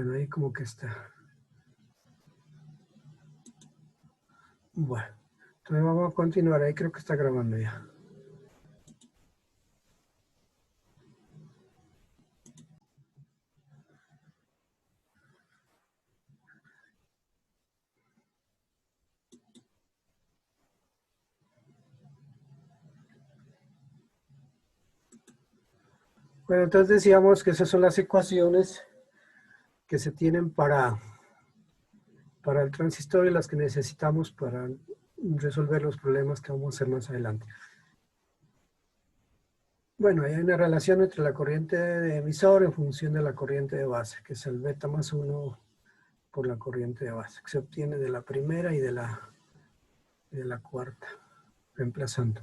Bueno, ahí como que está. Bueno, entonces vamos a continuar. Ahí creo que está grabando ya. Bueno, entonces decíamos que esas son las ecuaciones que se tienen para el transistor y las que necesitamos para resolver los problemas que vamos a hacer más adelante. Bueno, hay una relación entre la corriente de emisor en función de la corriente de base, que es el beta más 1 por la corriente de base, que se obtiene de la primera y de la cuarta, reemplazando.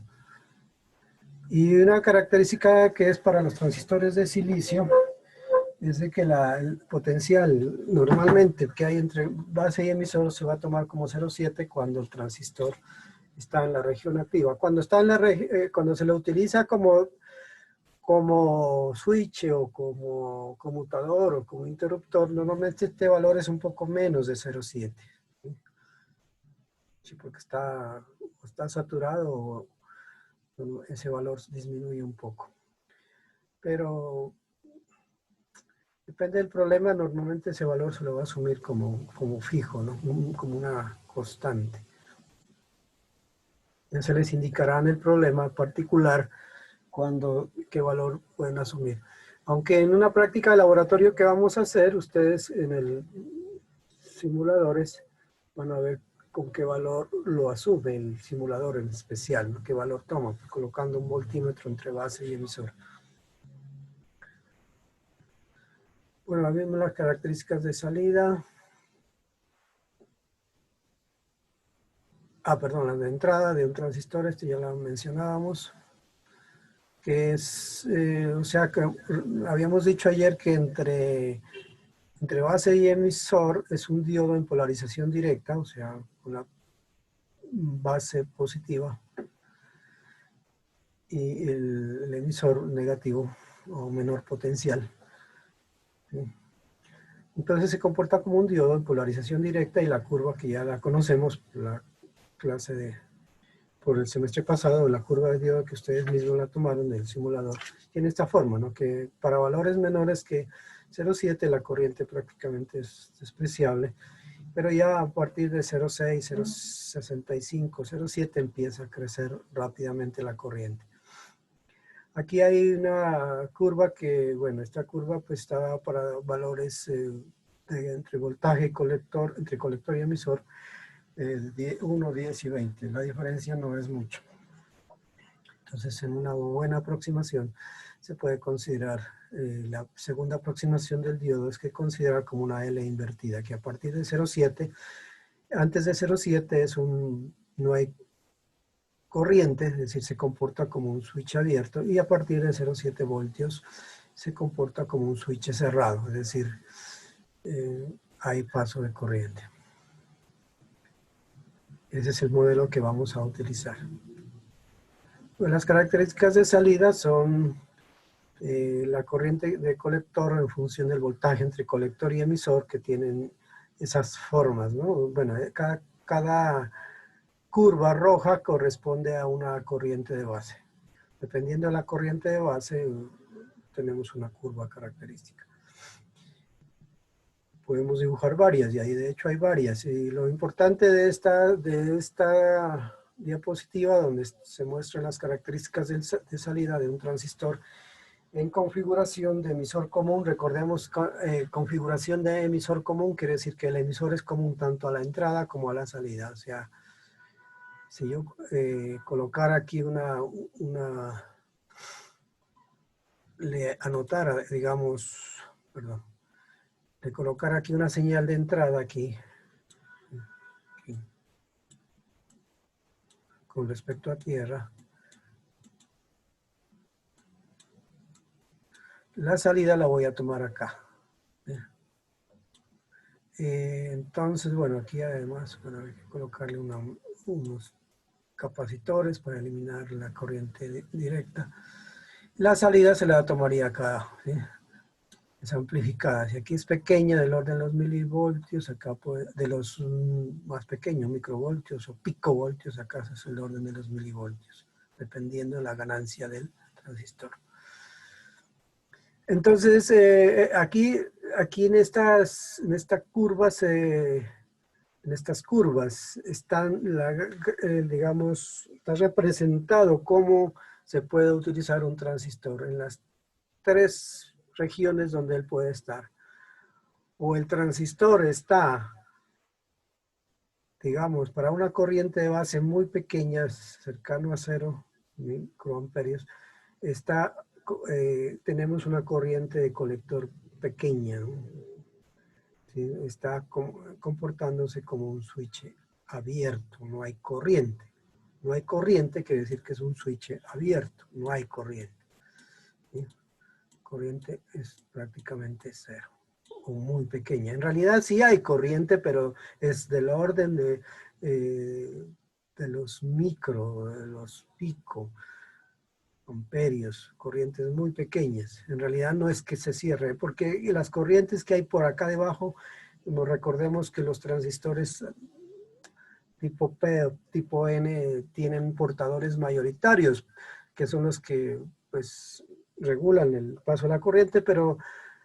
Y una característica que es para los transistores de silicio es de que el potencial normalmente que hay entre base y emisor se va a tomar como 0,7 cuando el transistor está en la región activa. Cuando, cuando se lo utiliza como switch o como conmutador o como interruptor, normalmente este valor es un poco menos de 0,7. Sí, porque está saturado o ese valor disminuye un poco. Pero depende del problema, normalmente ese valor se lo va a asumir como fijo, ¿no? Como una constante. Ya se les indicará en el problema particular qué valor pueden asumir. Aunque en una práctica de laboratorio que vamos a hacer, ustedes en el simuladores van a ver con qué valor lo asume el simulador en especial, ¿no? Qué valor toma, colocando un voltímetro entre base y emisor. Bueno, vimos las características de salida. Perdón, las de entrada de un transistor, este ya lo mencionábamos. Que es, o sea, que habíamos dicho ayer que entre base y emisor es un diodo en polarización directa, o sea, una base positiva y el emisor negativo o menor potencial. Entonces se comporta como un diodo en polarización directa y la curva que ya la conocemos por la clase por el semestre pasado, la curva de diodo que ustedes mismos la tomaron del simulador, tiene esta forma, ¿no? Que para valores menores que 0,7 la corriente prácticamente es despreciable, pero ya a partir de 0,6, 0,65, 0,7 empieza a crecer rápidamente la corriente. Aquí hay una curva que, bueno, esta curva pues está para valores entre voltaje y colector, entre colector y emisor, 1, 10 y 20. La diferencia no es mucho. Entonces, en una buena aproximación se puede considerar, la segunda aproximación del diodo es que considera como una L invertida, que a partir de 0,7, antes de 0,7 no hay corriente, es decir, se comporta como un switch abierto, y a partir de 0,7 voltios se comporta como un switch cerrado, es decir, hay paso de corriente. Ese es el modelo que vamos a utilizar. Bueno, las características de salida son la corriente de colector en función del voltaje entre colector y emisor, que tienen esas formas, ¿no? Bueno, cada curva roja corresponde a una corriente de base. Dependiendo de la corriente de base, tenemos una curva característica. Podemos dibujar varias, y ahí de hecho hay varias. Y lo importante de esta diapositiva, donde se muestran las características de salida de un transistor en configuración de emisor común, recordemos, configuración de emisor común quiere decir que el emisor es común tanto a la entrada como a la salida. O sea, si yo colocara aquí le anotara, digamos, perdón, le colocara aquí una señal de entrada aquí, con respecto a tierra, la salida la voy a tomar acá. Entonces, bueno, aquí además hay que colocarle unos capacitores para eliminar la corriente directa. La salida se la tomaría acá, ¿sí? es amplificada. Si aquí es pequeña, del orden de los milivoltios, acá de los más pequeños, microvoltios o picovoltios, acá es el orden de los milivoltios, dependiendo de la ganancia del transistor. Entonces, aquí en estas curvas están, digamos, está representado cómo se puede utilizar un transistor en las tres regiones donde él puede estar. O el transistor está, digamos, para una corriente de base muy pequeña, cercano a 0 microamperios, tenemos una corriente de colector pequeña, ¿no? ¿Sí? Está comportándose como un switch abierto, no hay corriente. No hay corriente quiere decir que es un switch abierto, no hay corriente. ¿Sí? Corriente es prácticamente 0 o muy pequeña. En realidad sí hay corriente, pero es del orden de los micro, de los pico amperios, corrientes muy pequeñas. En realidad no es que se cierre, porque las corrientes que hay por acá debajo, recordemos que los transistores tipo P o tipo N tienen portadores mayoritarios, que son los que pues regulan el paso de la corriente, pero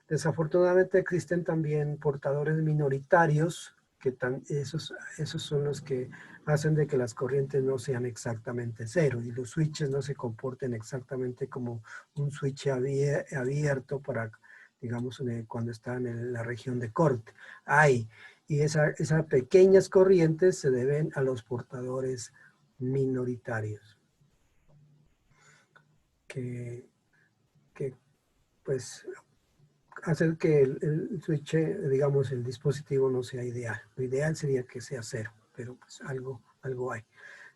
desafortunadamente existen también portadores minoritarios, que esos son los que hacen de que las corrientes no sean exactamente 0 y los switches no se comporten exactamente como un switch abierto para, digamos, cuando están en la región de corte. Y esas pequeñas corrientes se deben a los portadores minoritarios, que pues hacer que el switch, digamos, el dispositivo no sea ideal. Lo ideal sería que sea 0, pero pues algo hay.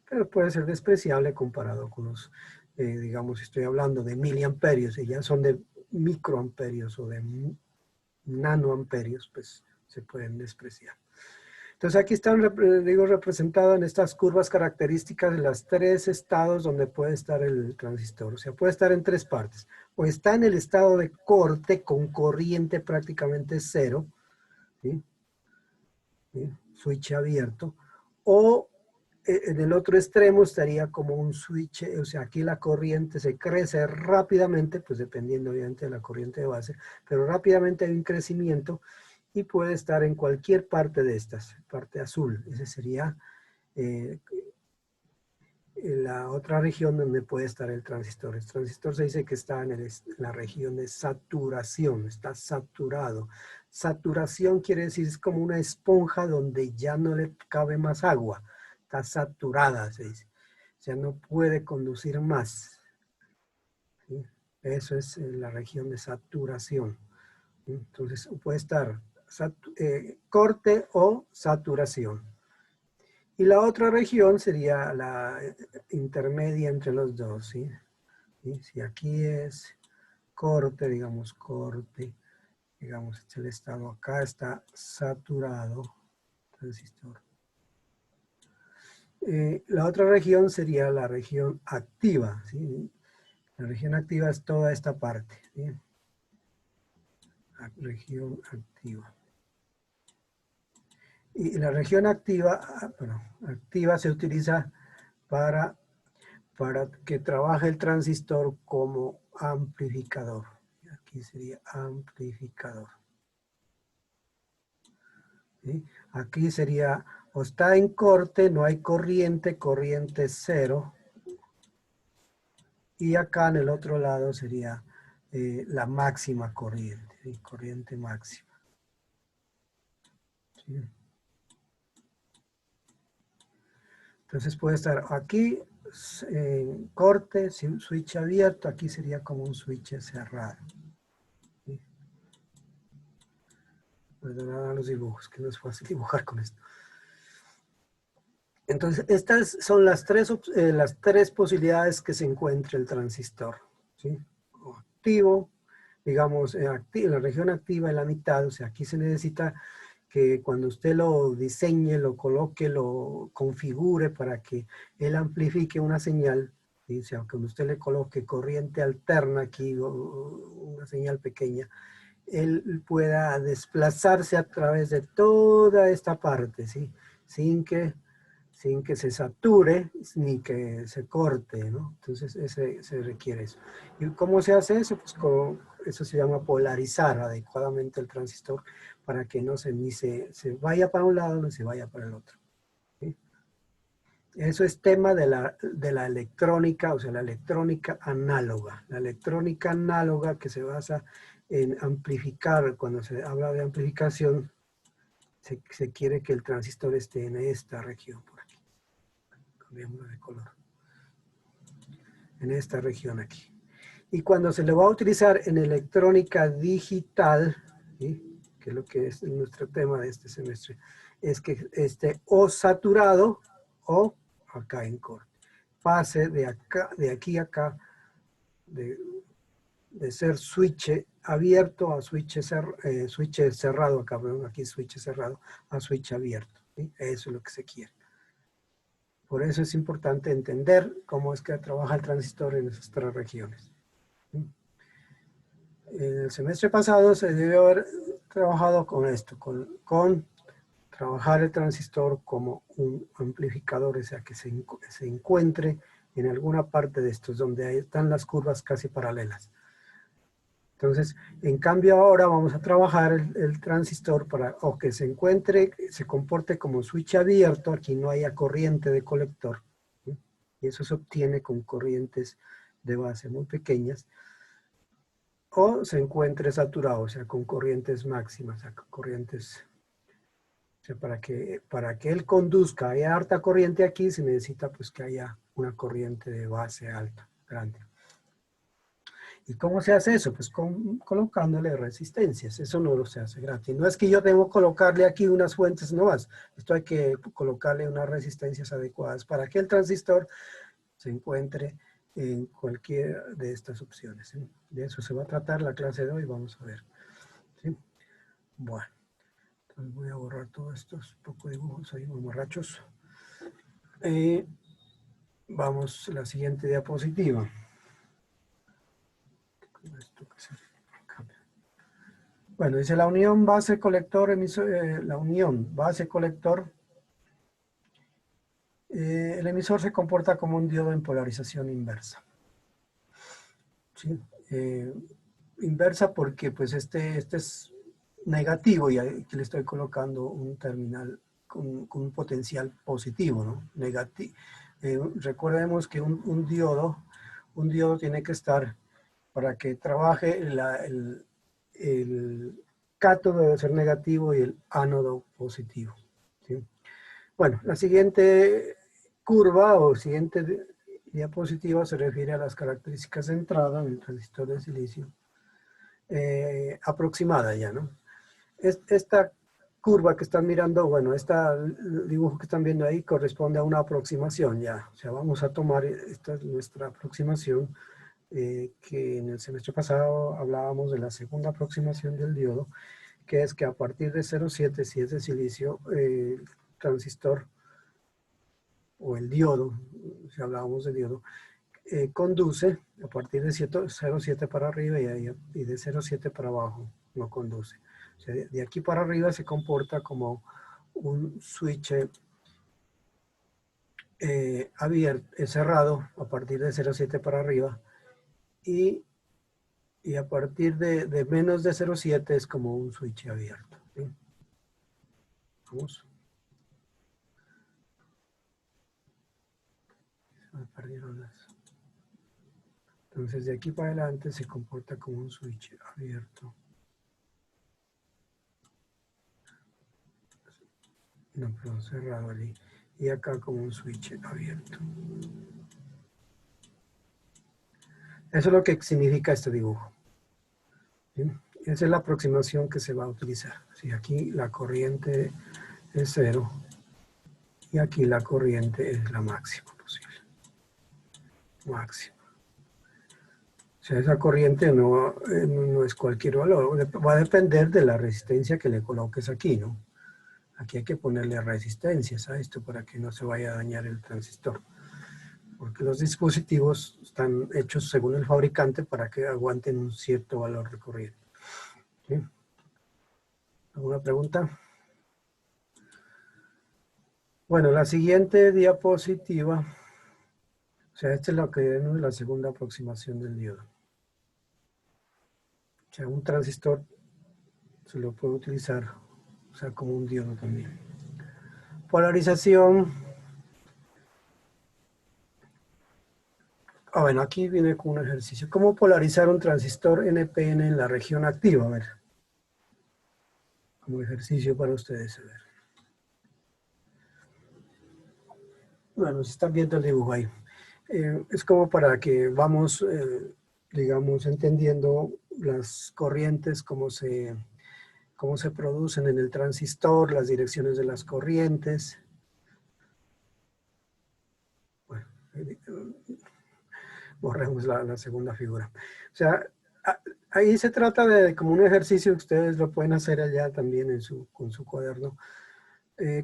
Pero puede ser despreciable comparado con los, digamos, estoy hablando de miliamperios y ya son de microamperios o de nanoamperios, pues se pueden despreciar. Entonces aquí están, representados en estas curvas características de los tres estados donde puede estar el transistor. O sea, puede estar en tres partes. O está en el estado de corte con corriente prácticamente 0, ¿sí? ¿Sí? Switch abierto. O en el otro extremo estaría como un switch, o sea, aquí la corriente se crece rápidamente, pues dependiendo obviamente de la corriente de base, pero rápidamente hay un crecimiento y puede estar en cualquier parte de estas, parte azul. Ese sería la otra región donde puede estar el transistor. El transistor se dice que está en la región de saturación, está saturado. Saturación quiere decir es como una esponja donde ya no le cabe más agua, está saturada, se dice. O sea, no puede conducir más. ¿Sí? Eso es la región de saturación. Entonces puede estar corte o saturación. Y la otra región sería la intermedia entre los dos, ¿sí? ¿Sí? Si aquí es corte, digamos, el estado acá está saturado, transistor. La otra región sería la región activa, ¿sí? La región activa es toda esta parte, ¿sí? La región activa. Y la región activa, activa se utiliza para que trabaje el transistor como amplificador. Aquí sería amplificador. ¿Sí? Aquí sería, o está en corte, no hay corriente, corriente 0. Y acá en el otro lado sería la máxima corriente, ¿sí? Corriente máxima. ¿Sí? Entonces puede estar aquí en corte, switch abierto, aquí sería como un switch cerrado. ¿Sí? Perdón, los dibujos, que no es fácil dibujar con esto. Entonces, estas son las tres posibilidades que se encuentra el transistor, ¿sí? O activo, digamos, en la región activa en la mitad, o sea, aquí se necesita que cuando usted lo diseñe, lo coloque, lo configure para que él amplifique una señal, ¿sí? O sea, cuando usted le coloque corriente alterna aquí, o una señal pequeña, él pueda desplazarse a través de toda esta parte, ¿sí? Sin que se sature ni que se corte, ¿no? Entonces se requiere eso. ¿Y cómo se hace eso? Pues eso se llama polarizar adecuadamente el transistor para que no ni se vaya para un lado ni se vaya para el otro. ¿Sí? Eso es tema de la electrónica, o sea, la electrónica análoga. La electrónica análoga que se basa en amplificar, cuando se habla de amplificación, se quiere que el transistor esté en esta región por aquí. Cambiamos de color. En esta región aquí. Y cuando se le va a utilizar en electrónica digital, ¿sí? Que es lo que es nuestro tema de este semestre, es que esté o saturado o acá en corte. Pase de acá, de aquí a acá, de ser switch abierto a switch cerrado, acá, perdón, aquí switch cerrado, a switch abierto. ¿Sí? Eso es lo que se quiere. Por eso es importante entender cómo es que trabaja el transistor en esas tres regiones. En el semestre pasado se debió haber trabajado con esto, con trabajar el transistor como un amplificador, o sea, que se encuentre en alguna parte de estos, donde están las curvas casi paralelas. Entonces, en cambio ahora vamos a trabajar el transistor para o que se encuentre, se comporte como switch abierto, aquí no haya corriente de colector, ¿sí? Y eso se obtiene con corrientes de base muy pequeñas, o se encuentre saturado, o sea, con corrientes máximas, o sea, con corrientes, o sea, para que él conduzca, haya harta corriente aquí, se necesita pues que haya una corriente de base alta, grande. ¿Y cómo se hace eso? Pues colocándole resistencias. Eso no se hace gratis. No es que yo tengo que colocarle aquí unas fuentes nomás. Esto hay que colocarle unas resistencias adecuadas para que el transistor se encuentre en cualquiera de estas opciones. ¿Sí? De eso se va a tratar la clase de hoy. Vamos a ver. ¿Sí? Bueno, entonces voy a borrar todos estos pocos dibujos ahí, borrachos. Vamos a la siguiente diapositiva. Esto que se cambia. Bueno, dice la unión base colector emisor, la unión base colector. El emisor se comporta como un diodo en polarización inversa. ¿Sí? Inversa porque pues este es negativo y aquí le estoy colocando un terminal con un potencial positivo, ¿no? Recordemos que un diodo tiene que estar, para que trabaje el cátodo debe ser negativo y el ánodo positivo. ¿Sí? Bueno, la siguiente curva o siguiente diapositiva se refiere a las características de entrada en el transistor de silicio aproximada ya, ¿no? Esta curva que están mirando, bueno, este dibujo que están viendo ahí corresponde a una aproximación ya. O sea, vamos a tomar, esta es nuestra aproximación, que en el semestre pasado hablábamos de la segunda aproximación del diodo, que es que a partir de 0,7, si es de silicio, el transistor o el diodo, si hablábamos de diodo, conduce a partir de 0,7 para arriba y de 0,7 para abajo no conduce. O sea, de aquí para arriba se comporta como un switch abierto, cerrado a partir de 0,7 para arriba y a partir de menos de 0,7 es como un switch abierto. ¿Sí? Vamos. Se me perdieron las... Entonces de aquí para adelante se comporta como un switch abierto. No, perdón, cerrado allí. Y acá como un switch abierto. Eso es lo que significa este dibujo. ¿Sí? Esa es la aproximación que se va a utilizar. ¿Sí? Aquí la corriente es 0 y aquí la corriente es la máxima posible. Máxima. O sea, esa corriente no es cualquier valor. Va a depender de la resistencia que le coloques aquí, ¿no? Aquí hay que ponerle resistencias a esto para que no se vaya a dañar el transistor. Porque los dispositivos están hechos según el fabricante para que aguanten un cierto valor de corriente. ¿Sí? ¿Alguna pregunta? Bueno, la siguiente diapositiva, o sea, esta es lo que es la segunda aproximación del diodo. O sea, un transistor se lo puede utilizar, o sea, como un diodo también. Polarización. Bueno, aquí viene con un ejercicio. ¿Cómo polarizar un transistor NPN en la región activa? A ver, como ejercicio para ustedes. A ver. Bueno, se están viendo el dibujo ahí. Es como para que vamos, digamos, entendiendo las corrientes, cómo se producen en el transistor, las direcciones de las corrientes. Bueno, borremos la segunda figura. O sea, ahí se trata de como un ejercicio que ustedes lo pueden hacer allá también con su cuaderno.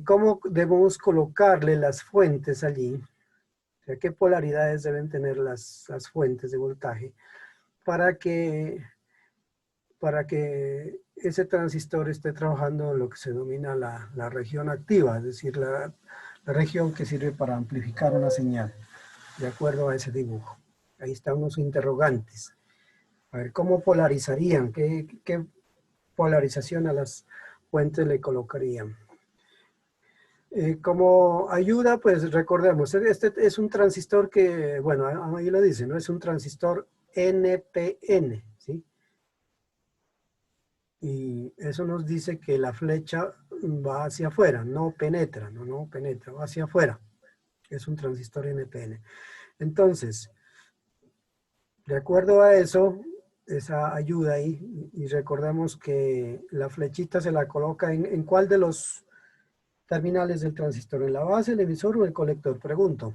¿Cómo debemos colocarle las fuentes allí? O sea, ¿qué polaridades deben tener las fuentes de voltaje para que ese transistor esté trabajando en lo que se denomina la región activa, es decir, la región que sirve para amplificar una señal, de acuerdo a ese dibujo? Ahí están unos interrogantes. A ver, ¿cómo polarizarían? ¿Qué polarización a las fuentes le colocarían? Como ayuda, pues recordemos, este es un transistor que, bueno, ahí lo dice, ¿no? Es un transistor NPN, ¿sí? Y eso nos dice que la flecha va hacia afuera, no penetra, no penetra, va hacia afuera. Es un transistor NPN. Entonces, de acuerdo a eso, esa ayuda ahí, y recordemos que la flechita se la coloca en cuál de los terminales del transistor, en la base, el emisor o el colector, pregunto.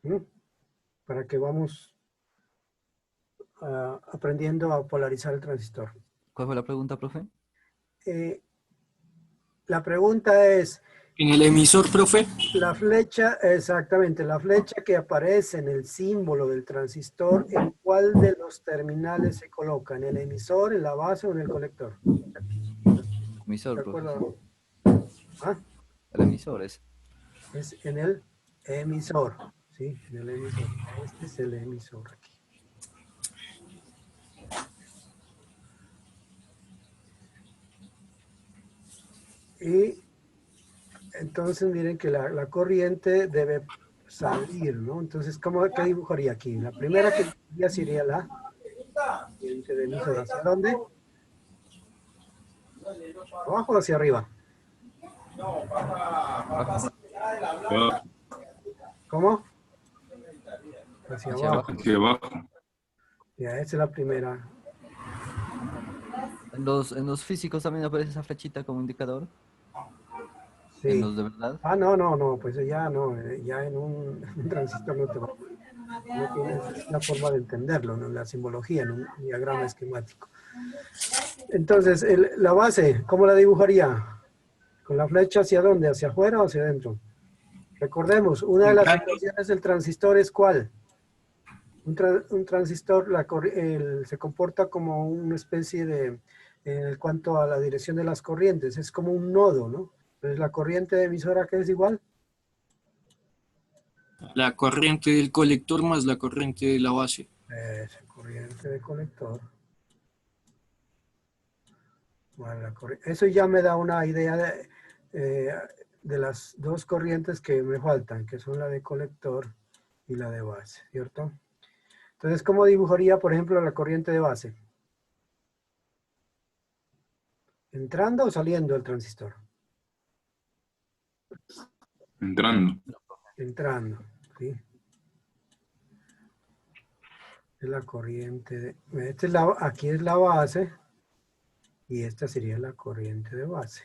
¿Mm? Para que vamos aprendiendo a polarizar el transistor. ¿Cuál fue la pregunta, profe? La pregunta es, ¿En el emisor, profe? la flecha, exactamente, la flecha que aparece en el símbolo del transistor, ¿en cuál de los terminales se coloca? ¿En el emisor, en la base o en el colector? Emisor, ¿De profe. acuerdo? ¿Ah? El emisor es. Es en el emisor, ¿sí? En el emisor. Este es el emisor aquí. Y entonces miren que la corriente debe salir, ¿no? Entonces, ¿qué dibujaría aquí? La primera que dibujaría sería la corriente de emisor. ¿Hacia dónde? ¿Abajo o hacia arriba? Abajo. ¿Cómo? Hacia Hacia abajo. abajo. Hacia abajo. Ya, esa es la primera. En los físicos también aparece esa flechita como indicador. En Sí. los de verdad. Ah, no, pues ya no, ya en un transistor no te va. No tienes, es la forma de entenderlo, ¿no? La simbología en un diagrama esquemático. Entonces, la base, ¿cómo la dibujaría? ¿Con la flecha hacia dónde? ¿Hacia afuera o hacia adentro? Recordemos, una de las Entrando. ecuaciones del transistor es ¿cuál? Un transistor se comporta como una especie de, en cuanto a la dirección de las corrientes, es como un nodo, ¿no? Entonces, la corriente emisora, ¿qué es igual? La corriente del colector más la corriente de la base. Corriente de colector. Bueno, eso ya me da una idea de las dos corrientes que me faltan, que son la de colector y la de base, ¿cierto? Entonces, ¿cómo dibujaría, por ejemplo, la corriente de base? ¿Entrando o saliendo del transistor? Entrando. Entrando, ¿sí? Es la corriente de... aquí es la base y esta sería la corriente de base.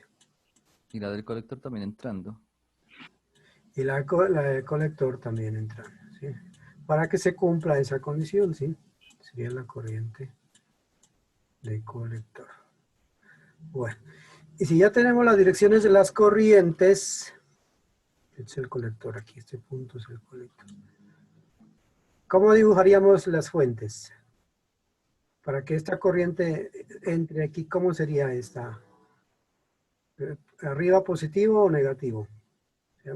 Y la del colector también entrando. Y la del colector también entrando, ¿sí? Para que se cumpla esa condición, ¿sí? Sería la corriente de colector. Bueno, y si ya tenemos las direcciones de las corrientes, este es el colector aquí, este punto es el colector. ¿Cómo dibujaríamos las fuentes? Para que esta corriente entre aquí, ¿cómo sería esta? ¿Arriba positivo o negativo?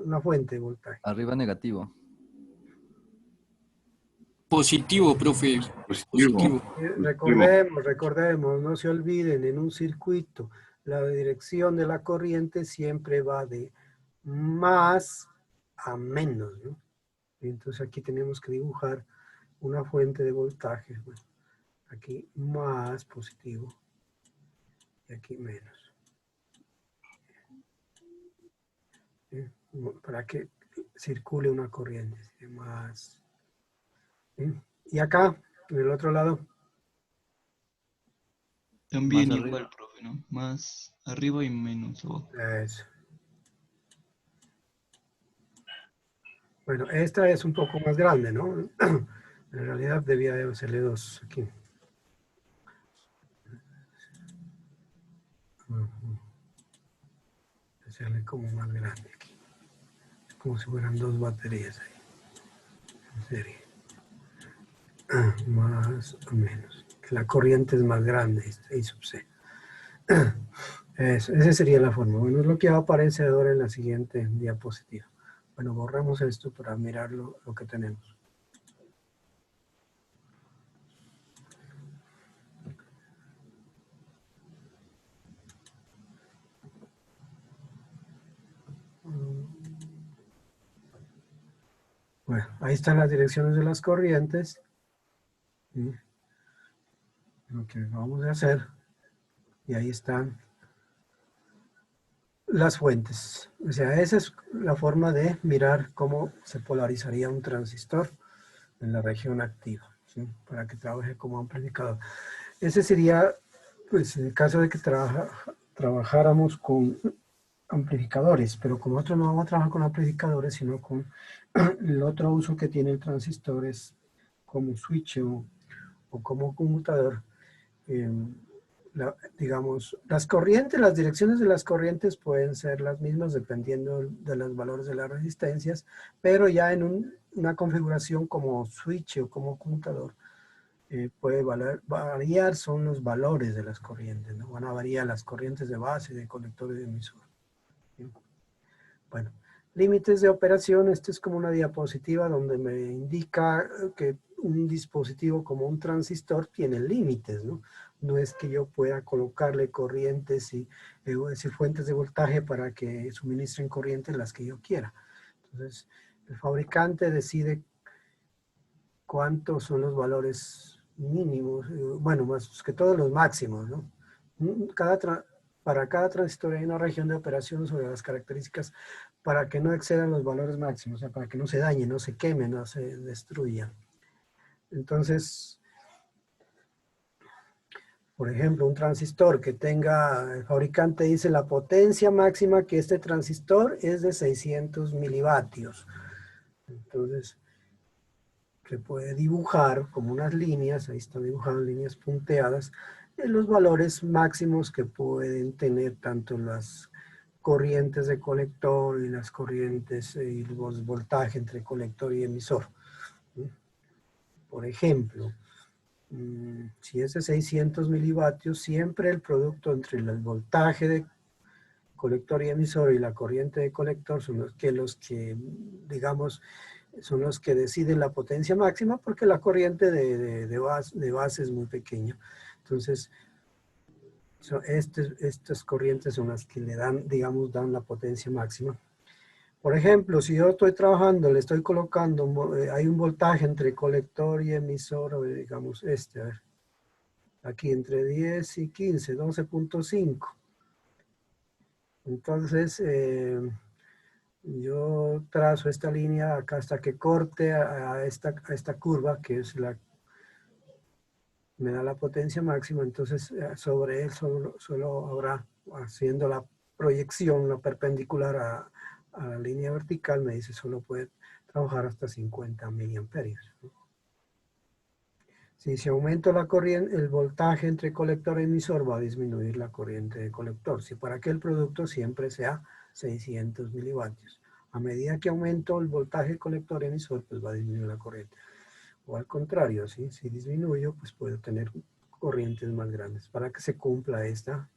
Una fuente de voltaje. Arriba negativo. Positivo, profe. Positivo. Recordemos, no se olviden, en un circuito, la dirección de la corriente siempre va de más a menos, ¿no? Entonces aquí tenemos que dibujar una fuente de voltaje. Bueno, aquí más positivo y aquí menos. ¿Sí? Para que circule una corriente. ¿Sí? Más. ¿Sí? Y acá, en el otro lado. También Más igual, arriba. profe, ¿no? Más arriba y menos abajo. Eso. Bueno, esta es un poco más grande, ¿no? En realidad debía de hacerle dos aquí. Hacerle como más grande aquí. Es como si fueran dos baterías ahí. En serie. Más o menos. La corriente es más grande, I sub C. Eso, esa sería la forma. Bueno, es lo que aparece ahora en la siguiente diapositiva. Bueno, borramos esto para mirar lo que tenemos. Bueno, ahí están las direcciones de las corrientes. Lo que vamos a hacer. Y ahí están las fuentes. O sea, esa es la forma de mirar cómo se polarizaría un transistor en la región activa, ¿sí? Para que trabaje como amplificador. Ese sería, pues, en el caso de que trabajáramos con amplificadores, pero como nosotros no vamos a trabajar con amplificadores, sino con el otro uso que tiene el transistor es como switch o como conmutador. Digamos, las corrientes, las direcciones de las corrientes pueden ser las mismas dependiendo de los valores de las resistencias, pero ya en una configuración como switch o como conmutador, puede variar son los valores de las corrientes, ¿no? Van a variar las corrientes de base, de colector y de emisor. ¿Sí? Bueno, límites de operación, esta es como una diapositiva donde me indica que un dispositivo como un transistor tiene límites, ¿no? No es que yo pueda colocarle corrientes y fuentes de voltaje para que suministren corrientes las que yo quiera. Entonces, el fabricante decide cuántos son los valores mínimos, bueno, más que todos los máximos, ¿no? Para cada transistor hay una región de operación sobre las características para que no excedan los valores máximos, o sea, para que no se dañe, no se queme, no se destruya. Entonces, por ejemplo, un transistor que tenga, el fabricante dice la potencia máxima que este transistor es de 600 milivatios. Entonces, se puede dibujar como unas líneas, ahí están dibujadas líneas punteadas, los valores máximos que pueden tener tanto las corrientes de colector y las corrientes y los voltajes entre colector y emisor. Por ejemplo, si es de 600 milivatios, siempre el producto entre el voltaje de colector y emisor y la corriente de colector son los que digamos, son los que deciden la potencia máxima porque la corriente de base es muy pequeña. Entonces, estas corrientes son las que le dan, digamos, dan la potencia máxima. Por ejemplo, si yo estoy trabajando, le estoy colocando, hay un voltaje entre colector y emisor, digamos a ver, aquí entre 10 y 15, 12.5. Entonces, yo trazo esta línea acá hasta que corte a esta curva, que es me da la potencia máxima, entonces sobre él solo habrá, haciendo la proyección, la perpendicular a la línea vertical, me dice solo puede trabajar hasta 50 miliamperios. Si se aumenta la corriente, el voltaje entre colector y emisor va a disminuir la corriente de colector. Si para que el producto siempre sea 600 milivatios. A medida que aumento el voltaje colector emisor, pues va a disminuir la corriente. O al contrario, ¿sí? Si disminuyo, pues puedo tener corrientes más grandes para que se cumpla esta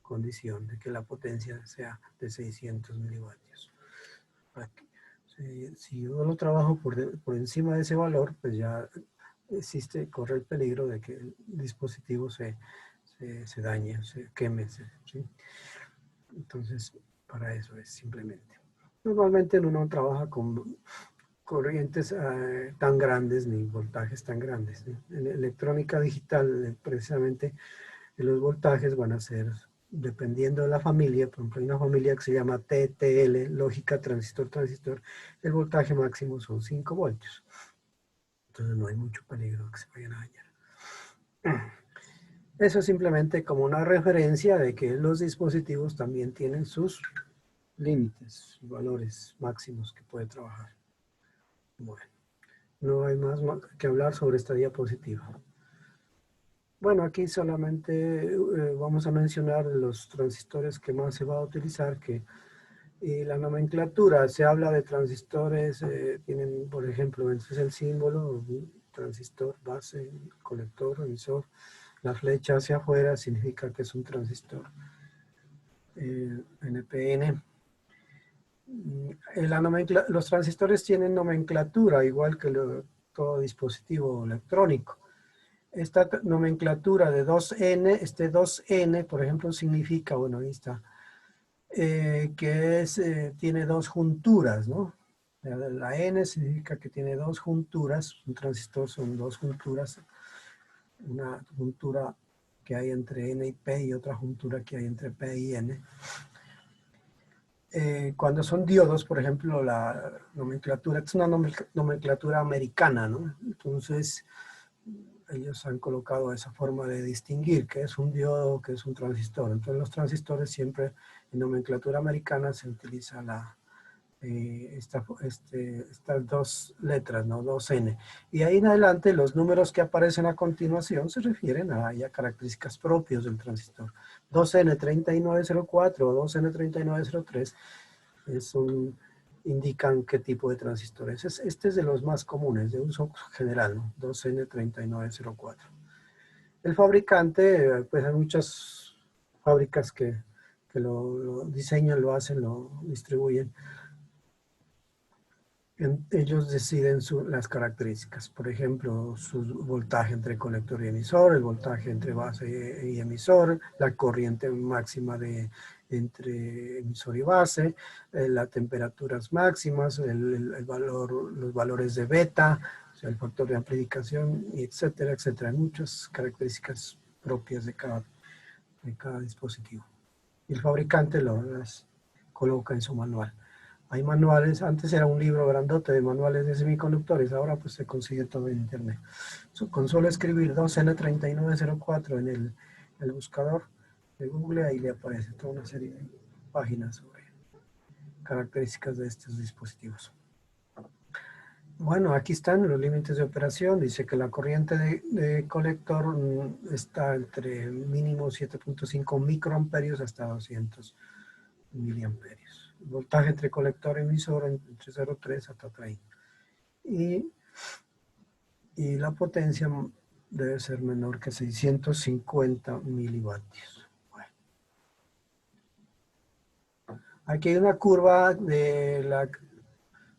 condición de que la potencia sea de 600 milivatios. Si yo lo trabajo por encima de ese valor, pues ya corre el peligro de que el dispositivo se dañe, se queme. ¿Sí? Entonces, para eso es simplemente. Normalmente uno no trabaja con corrientes tan grandes ni voltajes tan grandes. En electrónica digital, precisamente, los voltajes van a ser, dependiendo de la familia, por ejemplo, hay una familia que se llama TTL, lógica transistor, el voltaje máximo son 5 voltios. Entonces no hay mucho peligro que se vayan a dañar. Eso es simplemente como una referencia de que los dispositivos también tienen sus límites, valores máximos que puede trabajar. Bueno, no hay más que hablar sobre esta diapositiva. Bueno, aquí solamente vamos a mencionar los transistores que más se va a utilizar, y la nomenclatura, se habla de transistores, tienen, por ejemplo, este es el símbolo, transistor, base, colector, emisor, la flecha hacia afuera significa que es un transistor NPN. Los transistores tienen nomenclatura, igual que todo dispositivo electrónico. Esta nomenclatura de 2N, este 2N, por ejemplo, significa, bueno, ahí está, que tiene dos junturas, ¿no? La N significa que tiene dos junturas, un transistor son dos junturas, una juntura que hay entre N y P y otra juntura que hay entre P y N. Cuando son diodos, por ejemplo, la nomenclatura, es una nomenclatura americana, ¿no? Entonces, ellos han colocado esa forma de distinguir qué es un diodo, qué es un transistor. Entonces, los transistores siempre en nomenclatura americana se utiliza estas dos letras, ¿no? 2N. Y ahí en adelante los números que aparecen a continuación se refieren a ya características propias del transistor. 2N3904 o 2N3903 indican qué tipo de transistor es. Este es de los más comunes, de uso general, ¿no? 2N3904. El fabricante, pues hay muchas fábricas que lo diseñan, lo hacen, lo distribuyen. Ellos deciden las características, por ejemplo, su voltaje entre colector y emisor, el voltaje entre base y emisor, la corriente máxima entre emisor y base, las temperaturas máximas, los valores de beta, o sea, el factor de amplificación, etcétera, etcétera. Hay muchas características propias de cada dispositivo. Y el fabricante las coloca en su manual. Hay manuales, antes era un libro grandote de manuales de semiconductores, ahora pues se consigue todo en internet. Con solo escribir 2N3904 en el buscador de Google, ahí le aparece toda una serie de páginas sobre características de estos dispositivos. Bueno, aquí están los límites de operación. Dice que la corriente de colector está entre mínimo 7.5 microamperios hasta 200 miliamperios. Voltaje entre colector y emisor entre 0,3 hasta 30. Y la potencia debe ser menor que 650 milivatios. Bueno. Aquí hay una curva de la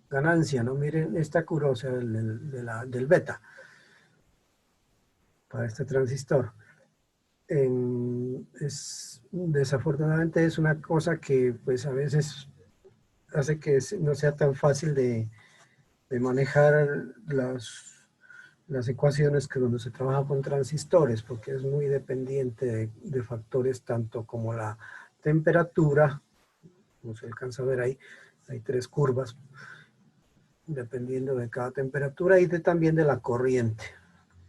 ganancia, ¿no? Miren esta curva, o sea, del beta para este transistor. Desafortunadamente es una cosa que pues a veces hace que no sea tan fácil de manejar las ecuaciones que cuando se trabaja con transistores, porque es muy dependiente de factores tanto como la temperatura, como se alcanza a ver ahí, hay tres curvas, dependiendo de cada temperatura y también de la corriente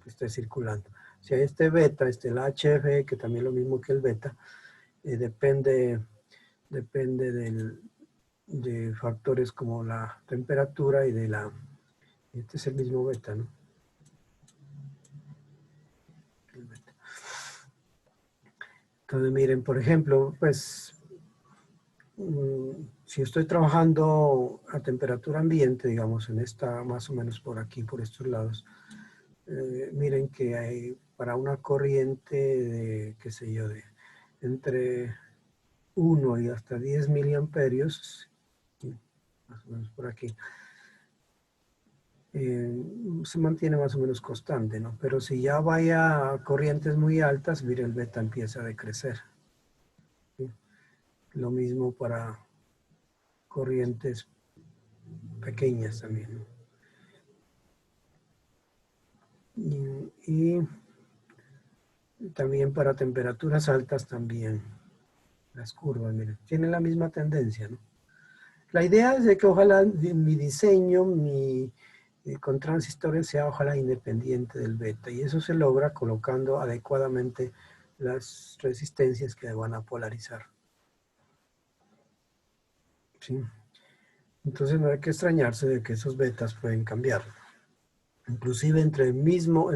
que esté circulando. Si hay este beta, el HF, que también es lo mismo que el beta, depende de factores como la temperatura y este es el mismo beta, ¿no? El beta. Entonces miren, por ejemplo, pues si estoy trabajando a temperatura ambiente, digamos, en esta, más o menos por aquí, por estos lados, miren que para una corriente de, qué sé yo, de entre 1 y hasta 10 miliamperios, más o menos por aquí, se mantiene más o menos constante, ¿no? Pero si ya vaya a corrientes muy altas, mire, el beta empieza a decrecer. ¿Sí? Lo mismo para corrientes pequeñas también, ¿no? Y también para temperaturas altas también, las curvas, miren, tienen la misma tendencia, ¿no? La idea es de que ojalá mi diseño, con transistores sea ojalá independiente del beta, y eso se logra colocando adecuadamente las resistencias que van a polarizar. ¿Sí? Entonces no hay que extrañarse de que esos betas pueden cambiar. Inclusive entre el mismo,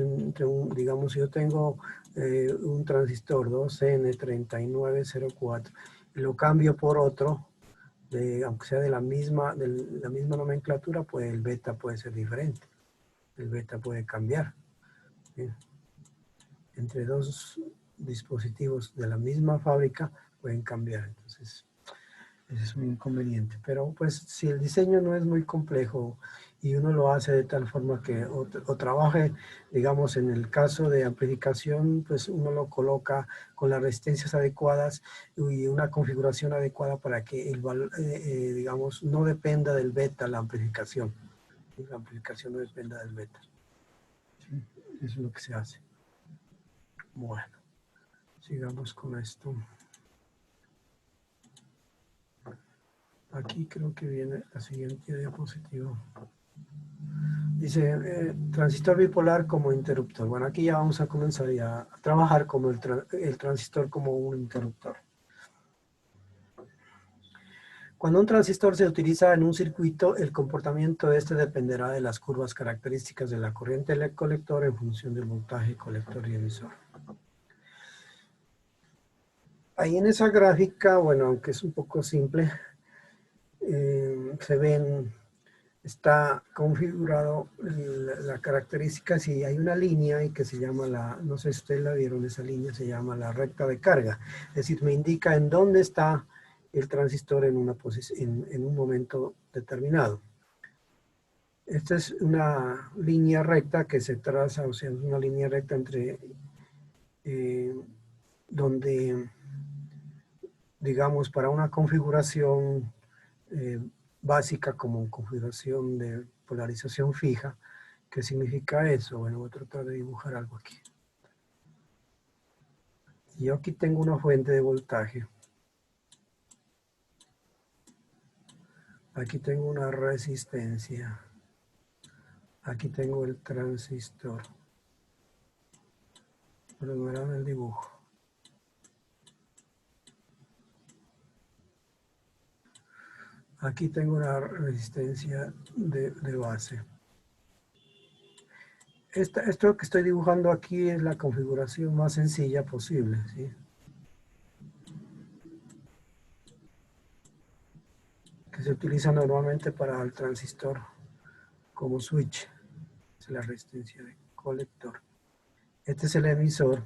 digamos, yo tengo un transistor 2N3904 y lo cambio por otro, aunque sea de la misma nomenclatura, pues el beta puede ser diferente. El beta puede cambiar. ¿Sí? Entre dos dispositivos de la misma fábrica pueden cambiar. Entonces, ese es un inconveniente. Pero pues si el diseño no es muy complejo y uno lo hace de tal forma que o trabaje, digamos, en el caso de amplificación, pues uno lo coloca con las resistencias adecuadas y una configuración adecuada para que el valor, digamos, no dependa del beta la amplificación. La amplificación no dependa del beta. ¿Sí? Eso es lo que se hace. Bueno, sigamos con esto. Aquí creo que viene la siguiente diapositiva. Dice, transistor bipolar como interruptor. Bueno, aquí ya vamos a comenzar ya a trabajar como el transistor como un interruptor. Cuando un transistor se utiliza en un circuito, el comportamiento de este dependerá de las curvas características de la corriente del colector en función del voltaje colector y emisor. Ahí en esa gráfica, bueno, aunque es un poco simple, se ven, está configurado la característica, si hay una línea y que se llama no sé si ustedes la vieron, esa línea se llama la recta de carga, es decir, me indica en dónde está el transistor en un momento determinado. Esta es una línea recta que se traza, o sea, es una línea recta entre donde, digamos, para una configuración básica como configuración de polarización fija. ¿Qué significa eso? Bueno, voy a tratar de dibujar algo aquí. Yo aquí tengo una fuente de voltaje. Aquí tengo una resistencia. Aquí tengo el transistor. Pero no era en el dibujo. Aquí tengo una resistencia de base. Esto que estoy dibujando aquí es la configuración más sencilla posible, ¿sí? Que se utiliza normalmente para el transistor como switch. Es la resistencia de colector. Este es el emisor.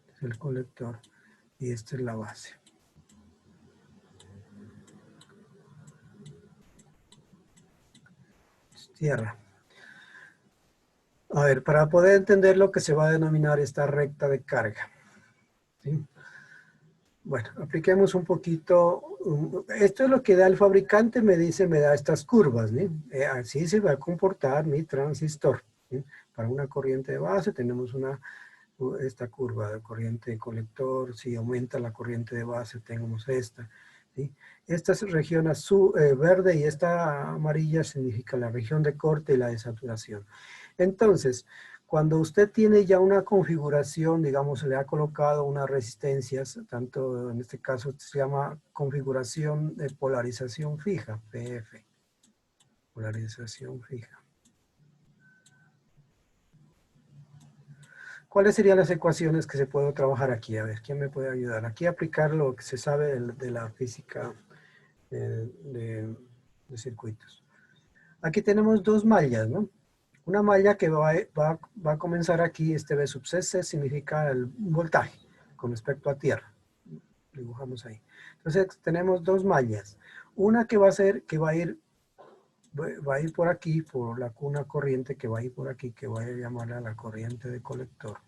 Este es el colector. Y esta es la base. Es tierra. A ver, para poder entender lo que se va a denominar esta recta de carga. ¿Sí? Bueno, apliquemos un poquito. Esto es lo que da el fabricante, me da estas curvas, ¿sí? Así se va a comportar mi transistor. ¿Sí? Para una corriente de base tenemos esta curva de corriente de colector. Si aumenta la corriente de base tenemos esta. ¿Sí? Esta es región azul, verde, y esta amarilla significa la región de corte y la de saturación. Entonces, cuando usted tiene ya una configuración, digamos, le ha colocado unas resistencias, tanto en este caso se llama configuración de polarización fija, PF, polarización fija. ¿Cuáles serían las ecuaciones que se puede trabajar aquí? A ver, ¿quién me puede ayudar? Aquí aplicar lo que se sabe de la física de circuitos. Aquí tenemos dos mallas, ¿no? Una malla que va a comenzar aquí, este B sub C significa el voltaje con respecto a tierra. Dibujamos ahí. Entonces tenemos dos mallas. Una que va a ser, que va a ir por aquí, por una corriente que va a ir por aquí, que voy a llamarla la corriente de colector.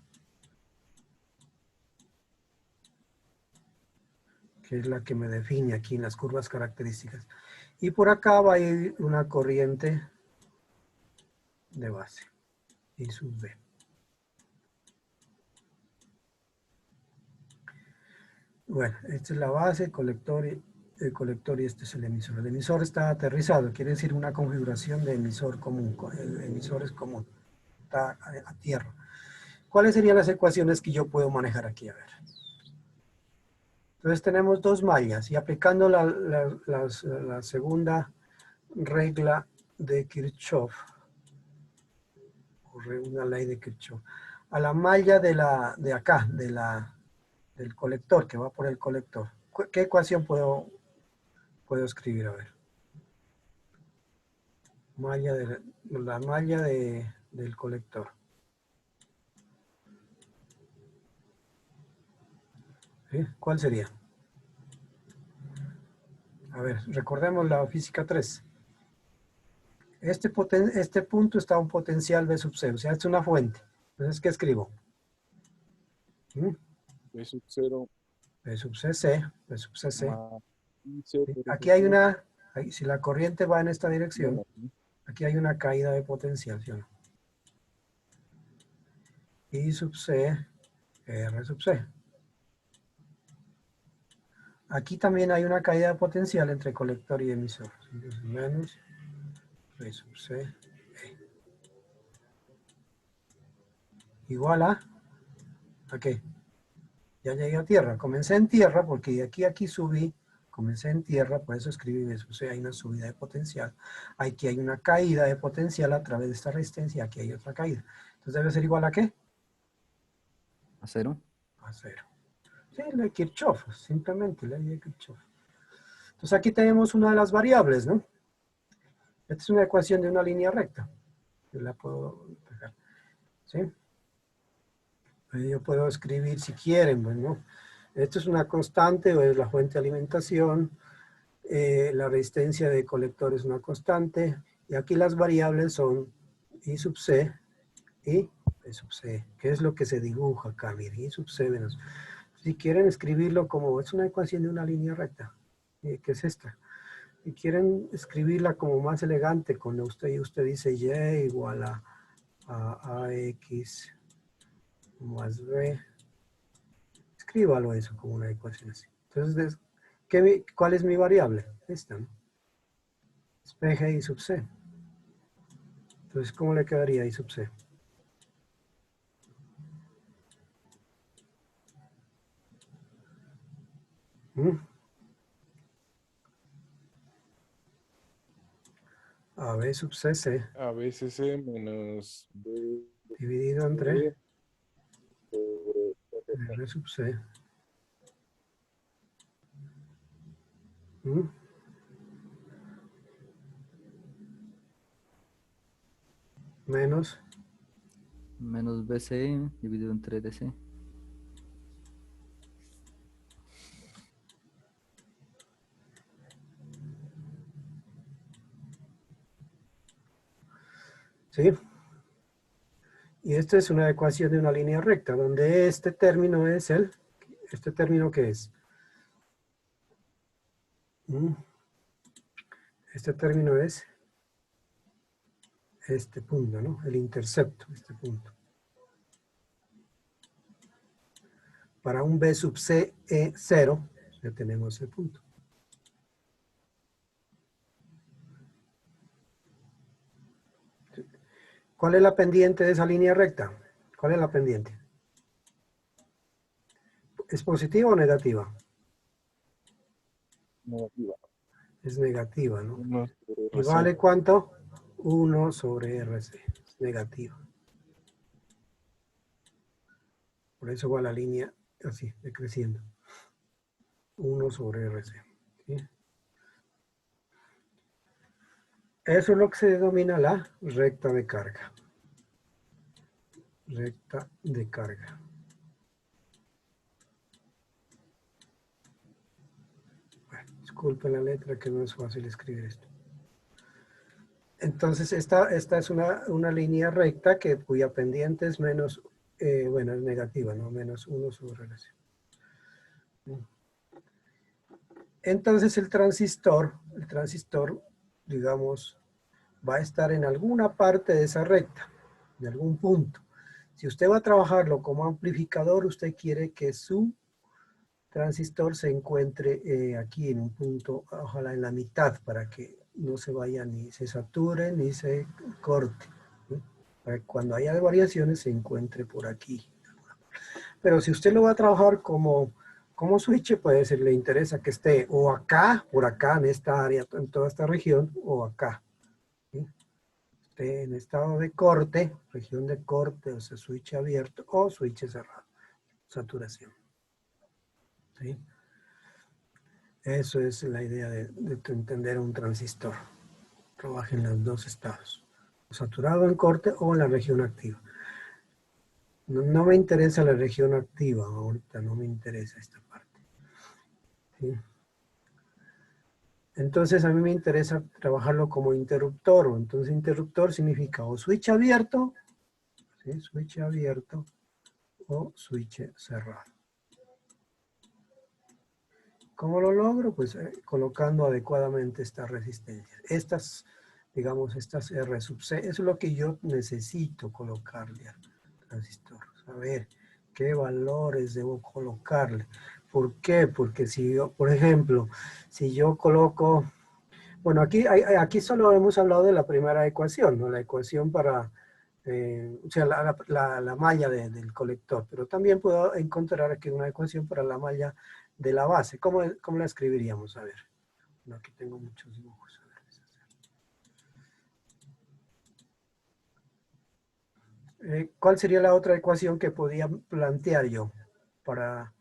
Que es la que me define aquí en las curvas características. Y por acá va a ir una corriente de base, I sub B. Bueno, esta es la base, el colector y este es el emisor. El emisor está aterrizado, quiere decir una configuración de emisor común. El emisor es común, está a tierra. ¿Cuáles serían las ecuaciones que yo puedo manejar aquí? A ver. Entonces tenemos dos mallas y aplicando la segunda regla de Kirchhoff, o una ley de Kirchhoff, a la malla de acá, del colector, que va por el colector. ¿Qué ecuación puedo escribir? A ver. La malla del colector. ¿Sí? ¿Cuál sería? A ver, recordemos la física 3. Este punto está a un potencial B sub C, o sea, es una fuente. Entonces, ¿qué escribo? B sub 0 B sub CC, B sub CC. más I0 ¿Sí? por Aquí hay S0 si la corriente va en esta dirección, menos I. aquí hay una caída de potencial, ¿sí o no? I sub C, R sub C. Aquí también hay una caída de potencial entre colector y emisor. Entonces, menos R sub C, E. Igual ¿a qué? Ya llegué a tierra. Comencé en tierra porque de aquí a aquí subí. Comencé en tierra, por eso escribí eso. O sea, hay una subida de potencial. Aquí hay una caída de potencial a través de esta resistencia. Aquí hay otra caída. Entonces debe ser igual ¿a qué? A 0. A 0. Sí, ley de Kirchhoff, simplemente ley de Kirchhoff. Entonces aquí tenemos una de las variables, ¿no? Esta es una ecuación de una línea recta. Yo la puedo pegar. ¿Sí? Yo puedo escribir si quieren, bueno, esto es una constante o es la fuente de alimentación, la resistencia de colector es una constante, y aquí las variables son I sub C y B sub C, que es lo que se dibuja acá, miren, I sub C menos. Si quieren escribirlo como, es una ecuación de una línea recta, que es esta. Si quieren escribirla como más elegante, cuando usted dice Y igual a AX más B, escríbalo eso como una ecuación así. Entonces, ¿cuál es mi variable? Esta, ¿no? Es PG I sub C. Entonces, ¿cómo le quedaría I sub C? ¿Mm? A B sub CC A veces C menos B dividido entre B sobre R. R sub C. ¿Mm? Menos Menos BC dividido entre DC. ¿sí? Y esta es una ecuación de una línea recta, donde este término es ¿este término qué es? ¿Mm? Este término es este punto, ¿no? El intercepto, este punto. Para un B sub C, E 0, ya tenemos ese punto. ¿Cuál es la pendiente de esa línea recta? ¿Cuál es la pendiente? ¿Es positiva o negativa? Negativa. Es negativa, ¿no? 1 sobre ¿Y RC. vale cuánto? 1 sobre RC. Es negativa. Por eso va la línea así, decreciendo. 1 sobre RC. ¿Sí? Eso es lo que se denomina la recta de carga. recta de carga. Bueno, disculpen la letra que no es fácil escribir esto. Entonces esta es una línea recta cuya pendiente es menos, bueno, es negativa, ¿no? Menos 1 sobre la C. Entonces el transistor, digamos, va a estar en alguna parte de esa recta, en algún punto. Si usted va a trabajarlo como amplificador, usted quiere que su transistor se encuentre aquí en un punto, ojalá en la mitad, para que no se vaya ni se sature ni se corte, ¿sí? Para que cuando haya variaciones se encuentre por aquí. Pero si usted lo va a trabajar como switch, puede ser, le interesa que esté o acá, por acá, en esta área, en toda esta región, o acá, ¿sí? Esté en estado de corte, región de corte, o sea, switch abierto o switch cerrado, saturación. ¿Sí? Eso es la idea de entender un transistor. Trabaja en los dos estados, saturado en corte o en la región activa. No me interesa la región activa, ahorita no me interesa esta parte. ¿Sí? Entonces a mí me interesa trabajarlo como interruptor. Entonces interruptor significa o switch abierto, ¿sí? Switch abierto o switch cerrado. ¿Cómo lo logro? Pues colocando adecuadamente estas resistencias. Estas, digamos, estas R sub C, eso es lo que yo necesito colocarle al transistor. Saber qué valores debo colocarle. ¿Por qué? Porque si yo, por ejemplo, si yo coloco, bueno, aquí solo hemos hablado de la primera ecuación, ¿no? La ecuación para, o sea, la malla del colector, pero también puedo encontrar aquí una ecuación para la malla de la base. ¿Cómo la escribiríamos? A ver, no, aquí tengo muchos dibujos. A ver, ¿cuál sería la otra ecuación que podía plantear yo para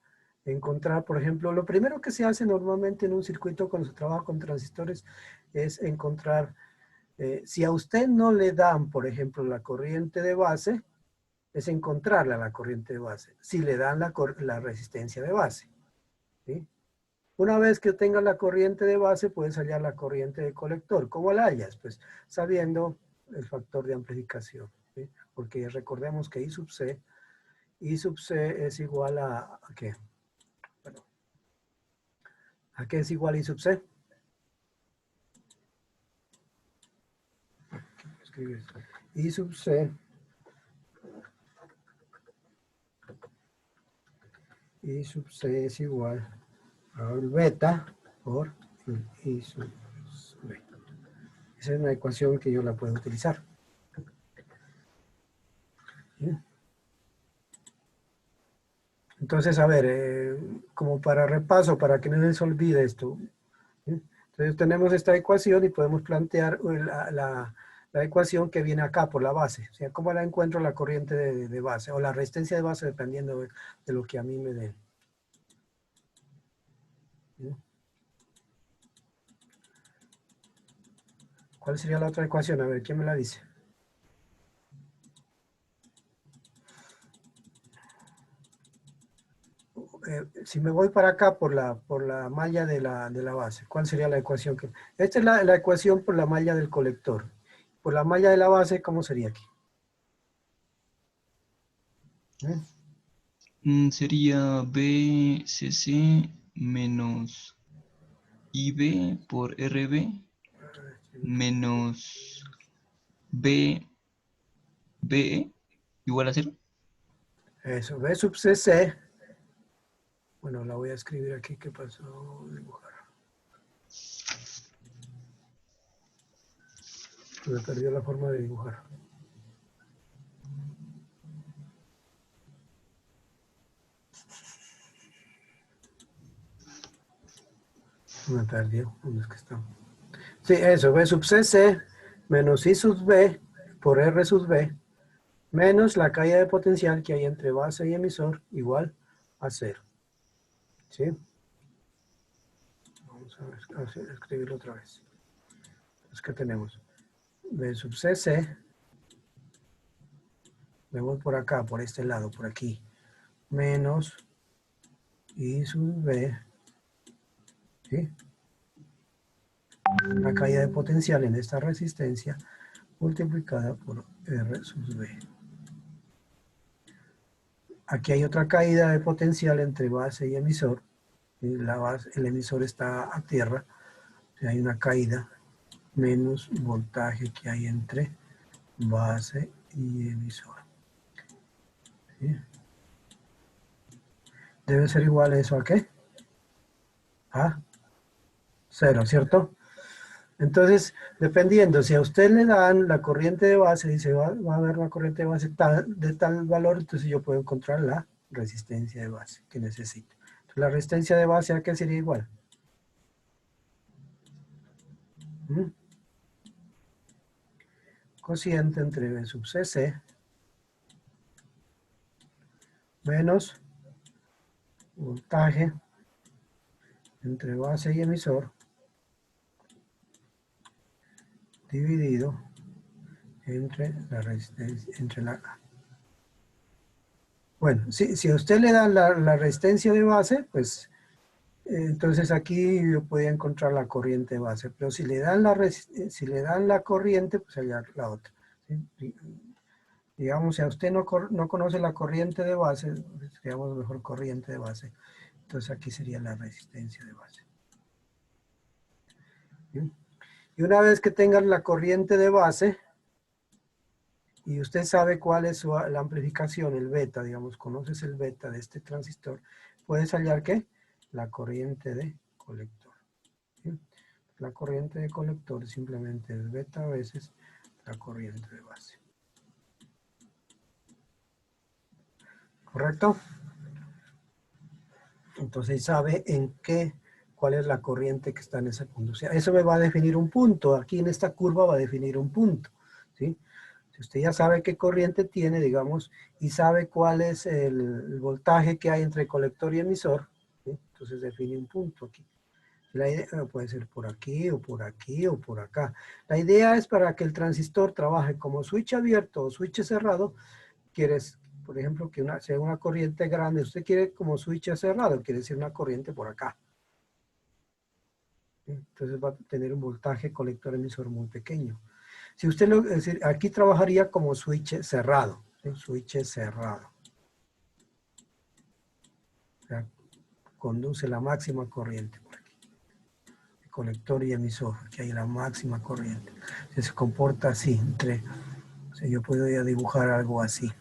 encontrar, por ejemplo, lo primero que se hace normalmente en un circuito cuando se trabaja con transistores es encontrar, si a usted no le dan, por ejemplo, la corriente de base, es encontrarla la corriente de base. Si le dan la resistencia de base, ¿sí? Una vez que tenga la corriente de base, puedes hallar la corriente de colector. ¿Cómo la hallas? Pues sabiendo el factor de amplificación, ¿sí? Porque recordemos que I sub C es igual ¿a qué? Bueno, ¿a qué es igual I sub C? I sub C es igual a beta por I sub B. Esa es una ecuación que yo la puedo utilizar. ¿Sí? Entonces, a ver, como para repaso, para que no se les olvide esto. ¿Sí? Entonces tenemos esta ecuación y podemos plantear la ecuación que viene acá por la base. O sea, ¿cómo la encuentro la corriente de base? O la resistencia de base dependiendo de lo que a mí me den. ¿Sí? ¿Cuál sería la otra ecuación? A ver, ¿quién me la dice? Si me voy para acá por la malla de la base, ¿cuál sería la ecuación? Esta es la ecuación por la malla del colector. Por la malla de la base, ¿cómo sería aquí? Sería BCC menos IB por RB menos BE igual a 0. Eso, B sub CC. Bueno, la voy a escribir aquí. ¿Qué pasó? Dibujar. Me perdió la forma de dibujar. Me perdió. ¿Dónde es que está? Sí, eso. B sub CC menos I sub B por R sub B menos la caída de potencial que hay entre base y emisor igual a 0. ¿Sí? Vamos a escribirlo otra vez. Es que tenemos B sub CC Me voy por acá, por este lado, por aquí. Menos I sub V. ¿Sí? La caída de potencial en esta resistencia multiplicada por R sub V. Aquí hay otra caída de potencial entre base y emisor. El emisor está a tierra. O sea, hay una caída menos voltaje que hay entre base y emisor. ¿Sí? Debe ser igual eso a ¿qué? A 0, ¿cierto? Entonces, dependiendo, si a usted le dan la corriente de base, dice va a haber una corriente de base de tal valor, entonces yo puedo encontrar la resistencia de base que necesito. Entonces, la resistencia de base, ¿a qué sería igual? ¿Mm? Cociente entre V sub CC menos voltaje entre base y emisor dividido entre la resistencia, entre la... Bueno, si a usted le dan la resistencia de base, pues entonces aquí yo podía encontrar la corriente de base, pero si le dan si le dan la corriente, pues hallar la otra. ¿Sí? Digamos, si a usted no conoce la corriente de base, digamos mejor corriente de base, entonces aquí sería la resistencia de base. ¿Sí? Y una vez que tengan la corriente de base, y usted sabe cuál es la amplificación, el beta, digamos, conoces el beta de este transistor, puedes hallar ¿qué? La corriente de colector. ¿Sí? La corriente de colector simplemente es beta veces la corriente de base. ¿Correcto? Entonces sabe cuál es la corriente que está en ese punto. O sea, eso me va a definir un punto. Aquí en esta curva va a definir un punto. ¿Sí? Si usted ya sabe qué corriente tiene, digamos, y sabe cuál es el voltaje que hay entre colector y emisor, ¿sí? Entonces define un punto aquí. La idea puede ser por aquí, o por aquí, o por acá. La idea es para que el transistor trabaje como switch abierto o switch cerrado. Quieres, por ejemplo, que sea una corriente grande. Usted quiere como switch cerrado, quiere decir una corriente por acá. ¿Sí? Entonces va a tener un voltaje colector emisor muy pequeño. Si usted es decir, aquí trabajaría como switch cerrado, ¿sí? Switch cerrado. O sea, conduce la máxima corriente por aquí. El colector y emisor, aquí hay la máxima corriente. Se comporta así, o sea, yo podría dibujar algo así.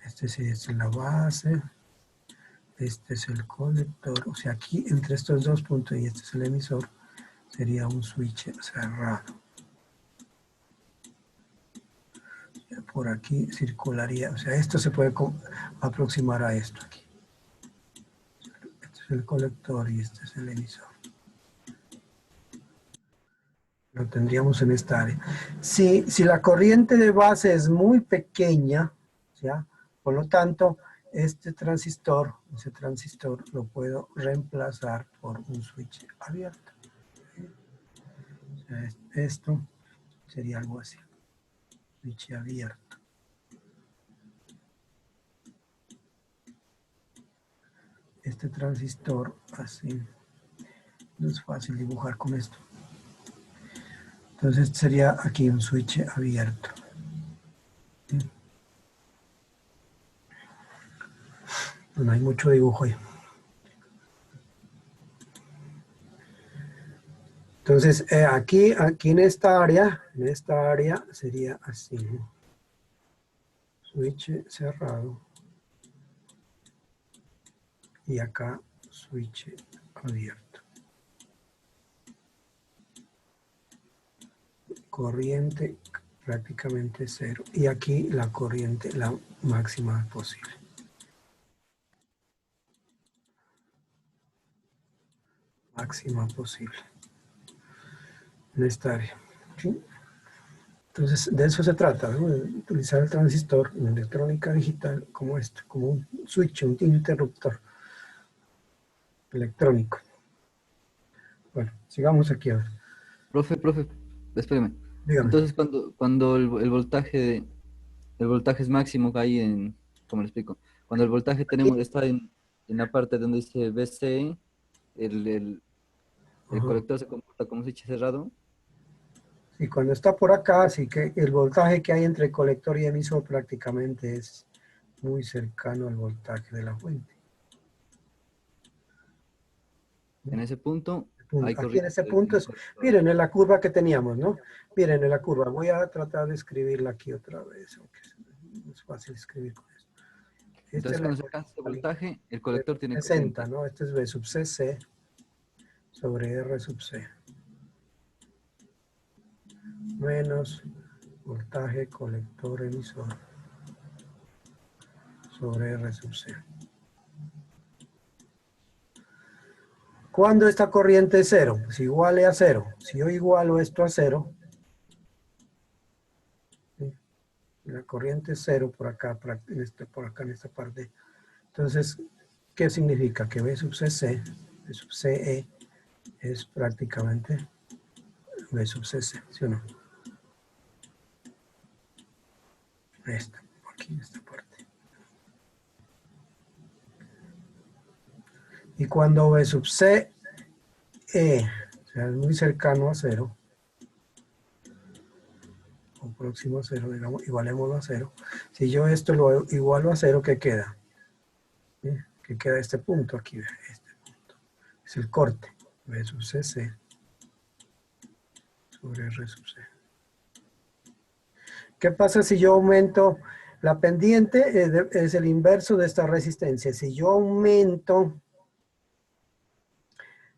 Este es la base, este es el colector, o sea, aquí entre estos dos puntos y este es el emisor, sería un switch cerrado. Por aquí circularía, o sea, esto se puede aproximar a esto aquí. Este es el colector y este es el emisor. Lo tendríamos en esta área. Si la corriente de base es muy pequeña, ¿ya? Por lo tanto, ese transistor lo puedo reemplazar por un switch abierto. O sea, esto sería algo así, switch abierto. Este transistor así, no es fácil dibujar con esto. Entonces sería aquí un switch abierto. ¿Sí? No hay mucho dibujo ahí. Entonces aquí en esta área sería así. Switch cerrado. Y acá switch abierto. Corriente prácticamente cero. Y aquí la corriente la máxima posible. Máxima posible. En esta área. ¿Sí? Entonces, de eso se trata, ¿no? De utilizar el transistor en electrónica digital como esto, como un switch, un interruptor electrónico. Bueno, sigamos aquí a ver. Profe, espérame. Dígame. Entonces, cuando el voltaje El voltaje es máximo ahí en, ¿cómo le explico? Cuando el voltaje está en la parte donde dice VC, el Ajá. colector se comporta como switch cerrado. Y cuando está por acá, así que el voltaje que hay entre colector y emisor prácticamente es muy cercano al voltaje de la fuente. En ese punto hay Aquí en ese corriente en punto el es, colector. miren en la curva que teníamos, ¿no? Miren en la curva, voy a tratar de escribirla aquí otra vez, aunque es fácil escribir con esto. Esta Entonces, es la cuando se alcanza ese voltaje, el colector tiene 60, corriente. ¿no? Este es V sub CC sobre R sub C. Menos voltaje colector emisor sobre R sub C. ¿Cuándo esta corriente es cero? Pues iguale a cero. Si yo igualo esto a cero, ¿sí? La corriente es cero por acá, por acá en esta parte. Entonces, ¿qué significa? Que V sub CC, V sub CE, es prácticamente V sub CC, ¿sí o no? Esta, aquí en esta parte. Y cuando V sub CE, o sea, es muy cercano a cero, o próximo a cero, digamos, igualémoslo a cero. Si yo esto lo igualo a cero, ¿qué queda? ¿Sí? ¿Qué queda este punto aquí? Este punto. Es el corte. V sub CC sobre R sub C. ¿Qué pasa si yo aumento la pendiente? Es el inverso de esta resistencia. Si yo aumento,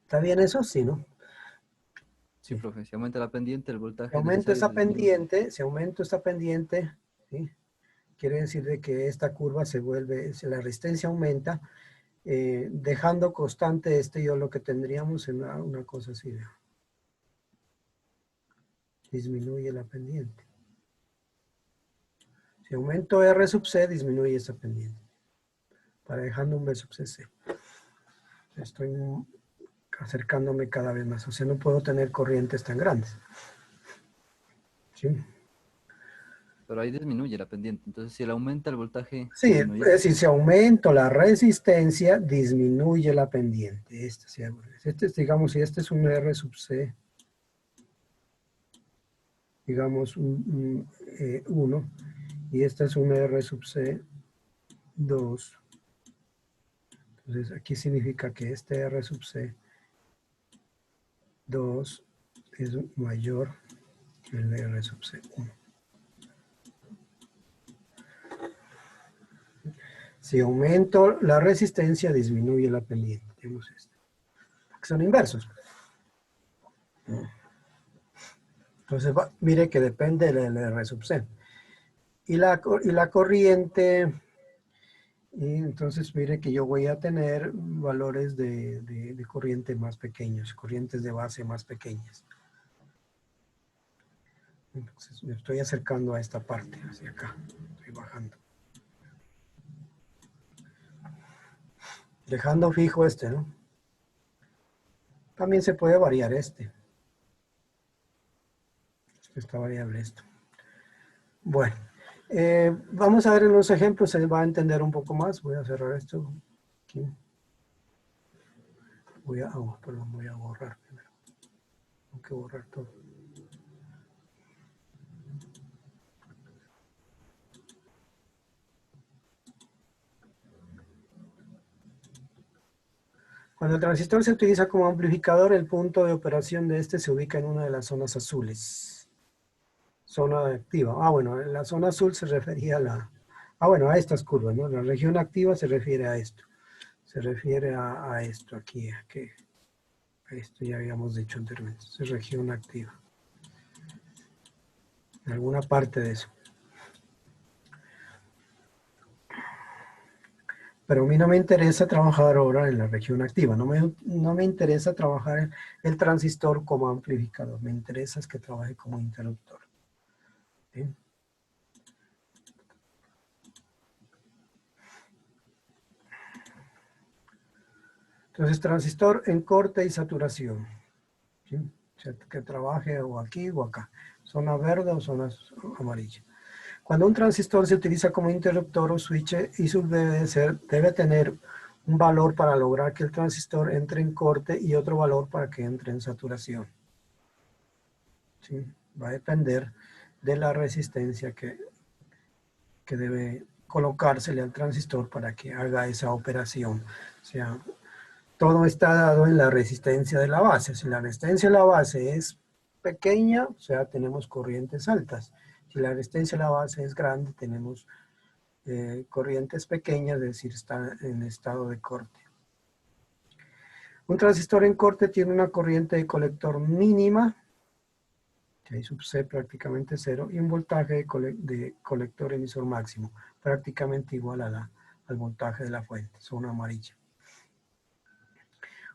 ¿está bien eso? Sí, ¿no? Sí, profe, si aumenta la pendiente, el Si voltaje aumento necesario esta disminuye. pendiente, ¿sí? Quiere decir de que esta curva se vuelve, si la resistencia aumenta, dejando constante yo lo que tendríamos en una cosa así, ¿no? Disminuye la pendiente. Si aumento R sub C, disminuye esta pendiente, para dejando un V sub CC. Estoy acercándome cada vez más, o sea, no puedo tener corrientes tan grandes. ¿Sí? Pero ahí disminuye la pendiente. Entonces, si él aumenta el voltaje, Sí, es disminuye. decir, si aumento la resistencia, disminuye la pendiente. Digamos, si este es un R sub C, digamos un 1, y este es un R sub C 2. Entonces, aquí significa que este R sub C 2 es mayor que el R sub C 1. Si aumento la resistencia, disminuye la pendiente. Tenemos esto. Son inversos. Entonces, mire que depende del R sub C. Y la corriente, y entonces mire que yo voy a tener valores de corriente más pequeños, corrientes de base más pequeñas. Entonces me estoy acercando a esta parte, hacia acá, estoy bajando. Dejando fijo este, ¿no? También se puede variar este. Está variable esto. Bueno, vamos a ver en los ejemplos, se va a entender un poco más. Voy a cerrar esto aquí. Voy a borrar primero. Tengo que borrar todo. Cuando el transistor se utiliza como amplificador, el punto de operación de este se ubica en una de las zonas azules. Zona activa. Bueno, la zona azul se refería a a estas curvas, ¿no? La región activa se refiere a esto. Se refiere a esto aquí, esto ya habíamos dicho anteriormente. Es región activa. Alguna parte de eso. Pero a mí no me interesa trabajar ahora en la región activa, no me interesa trabajar el transistor como amplificador, me interesa es que trabaje como interruptor. ¿Sí? Entonces, transistor en corte y saturación. ¿Sí? O sea, que trabaje o aquí o acá, zona verde o zona amarilla. Cuando un transistor se utiliza como interruptor o switch, I sub debe tener un valor para lograr que el transistor entre en corte y otro valor para que entre en saturación. ¿Sí? Va a depender de la resistencia que debe colocársele al transistor para que haga esa operación. O sea, todo está dado en la resistencia de la base. Si la resistencia de la base es pequeña, o sea, tenemos corrientes altas. Si la resistencia de la base es grande, tenemos corrientes pequeñas, es decir, está en estado de corte. Un transistor en corte tiene una corriente de colector mínima, I sub C prácticamente cero, y un voltaje de colector emisor máximo, prácticamente igual al voltaje de la fuente, zona amarilla.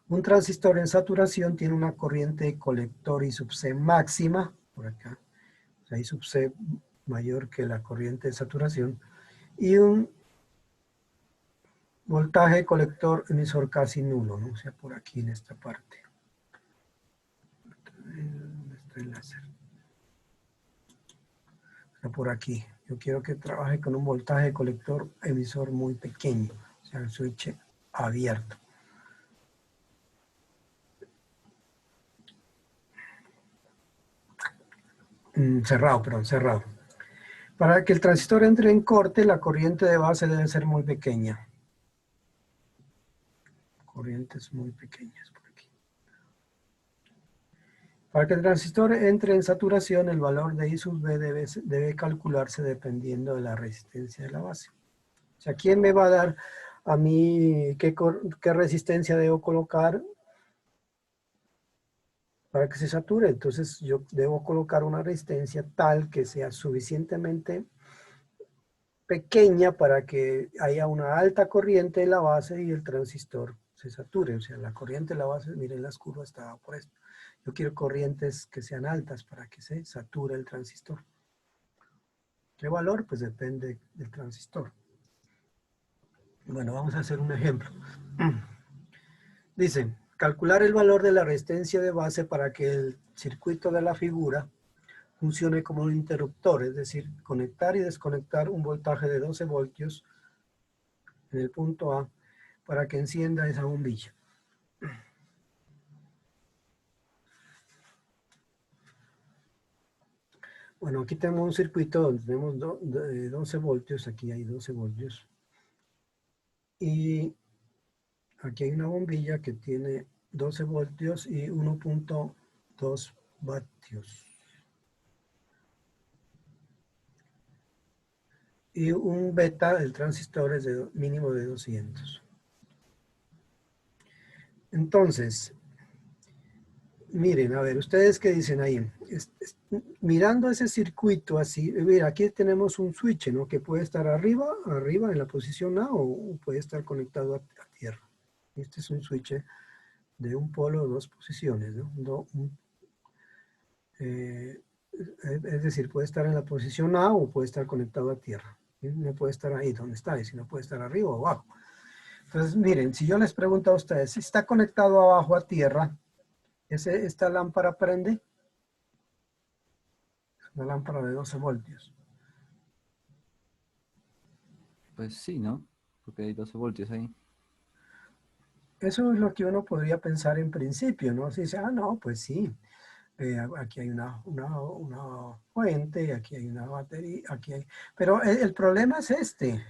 Un transistor en saturación tiene una corriente de colector I sub C máxima, por acá, o sea, I sub C mayor que la corriente de saturación, y un voltaje de colector emisor casi nulo, ¿no? O sea, por aquí en esta parte. ¿Dónde está el láser? O sea, por aquí. Yo quiero que trabaje con un voltaje de colector emisor muy pequeño, o sea, el switch abierto. Cerrado, perdón, cerrado. Para que el transistor entre en corte, la corriente de base debe ser muy pequeña. Corrientes muy pequeñas por aquí. Para que el transistor entre en saturación, el valor de I sub B debe calcularse dependiendo de la resistencia de la base. O sea, ¿quién me va a dar a mí qué resistencia debo colocar para que se sature? Entonces yo debo colocar una resistencia tal que sea suficientemente pequeña para que haya una alta corriente en la base y el transistor se sature. O sea, la corriente en la base, miren las curvas, estaba por esto. Yo quiero corrientes que sean altas para que se sature el transistor. ¿Qué valor? Pues depende del transistor. Bueno, vamos a hacer un ejemplo. Dice, calcular el valor de la resistencia de base para que el circuito de la figura funcione como un interruptor, es decir, conectar y desconectar un voltaje de 12 voltios en el punto A para que encienda esa bombilla. Bueno, aquí tenemos un circuito donde tenemos 12 voltios, aquí hay 12 voltios. Y aquí hay una bombilla que tiene 12 voltios y 1.2 vatios. Y un beta del transistor es de mínimo de 200. Entonces, miren, a ver, ¿ustedes qué dicen ahí? Mirando ese circuito así, mira, aquí tenemos un switch, ¿no? Que puede estar arriba en la posición A o puede estar conectado a tierra. Este es un switch de un polo o dos posiciones, ¿no? Es decir, puede estar en la posición A o puede estar conectado a tierra. ¿Sí? No puede estar ahí donde está, sino puede estar arriba o abajo. Entonces, miren, si yo les pregunto a ustedes, si está conectado abajo a tierra, ¿esta lámpara prende? Es una lámpara de 12 voltios. Pues sí, ¿no? Porque hay 12 voltios ahí. Eso es lo que uno podría pensar en principio, ¿no? Si dice, ah, no, pues sí. Aquí hay una fuente, aquí hay una batería, aquí hay... Pero el problema es este.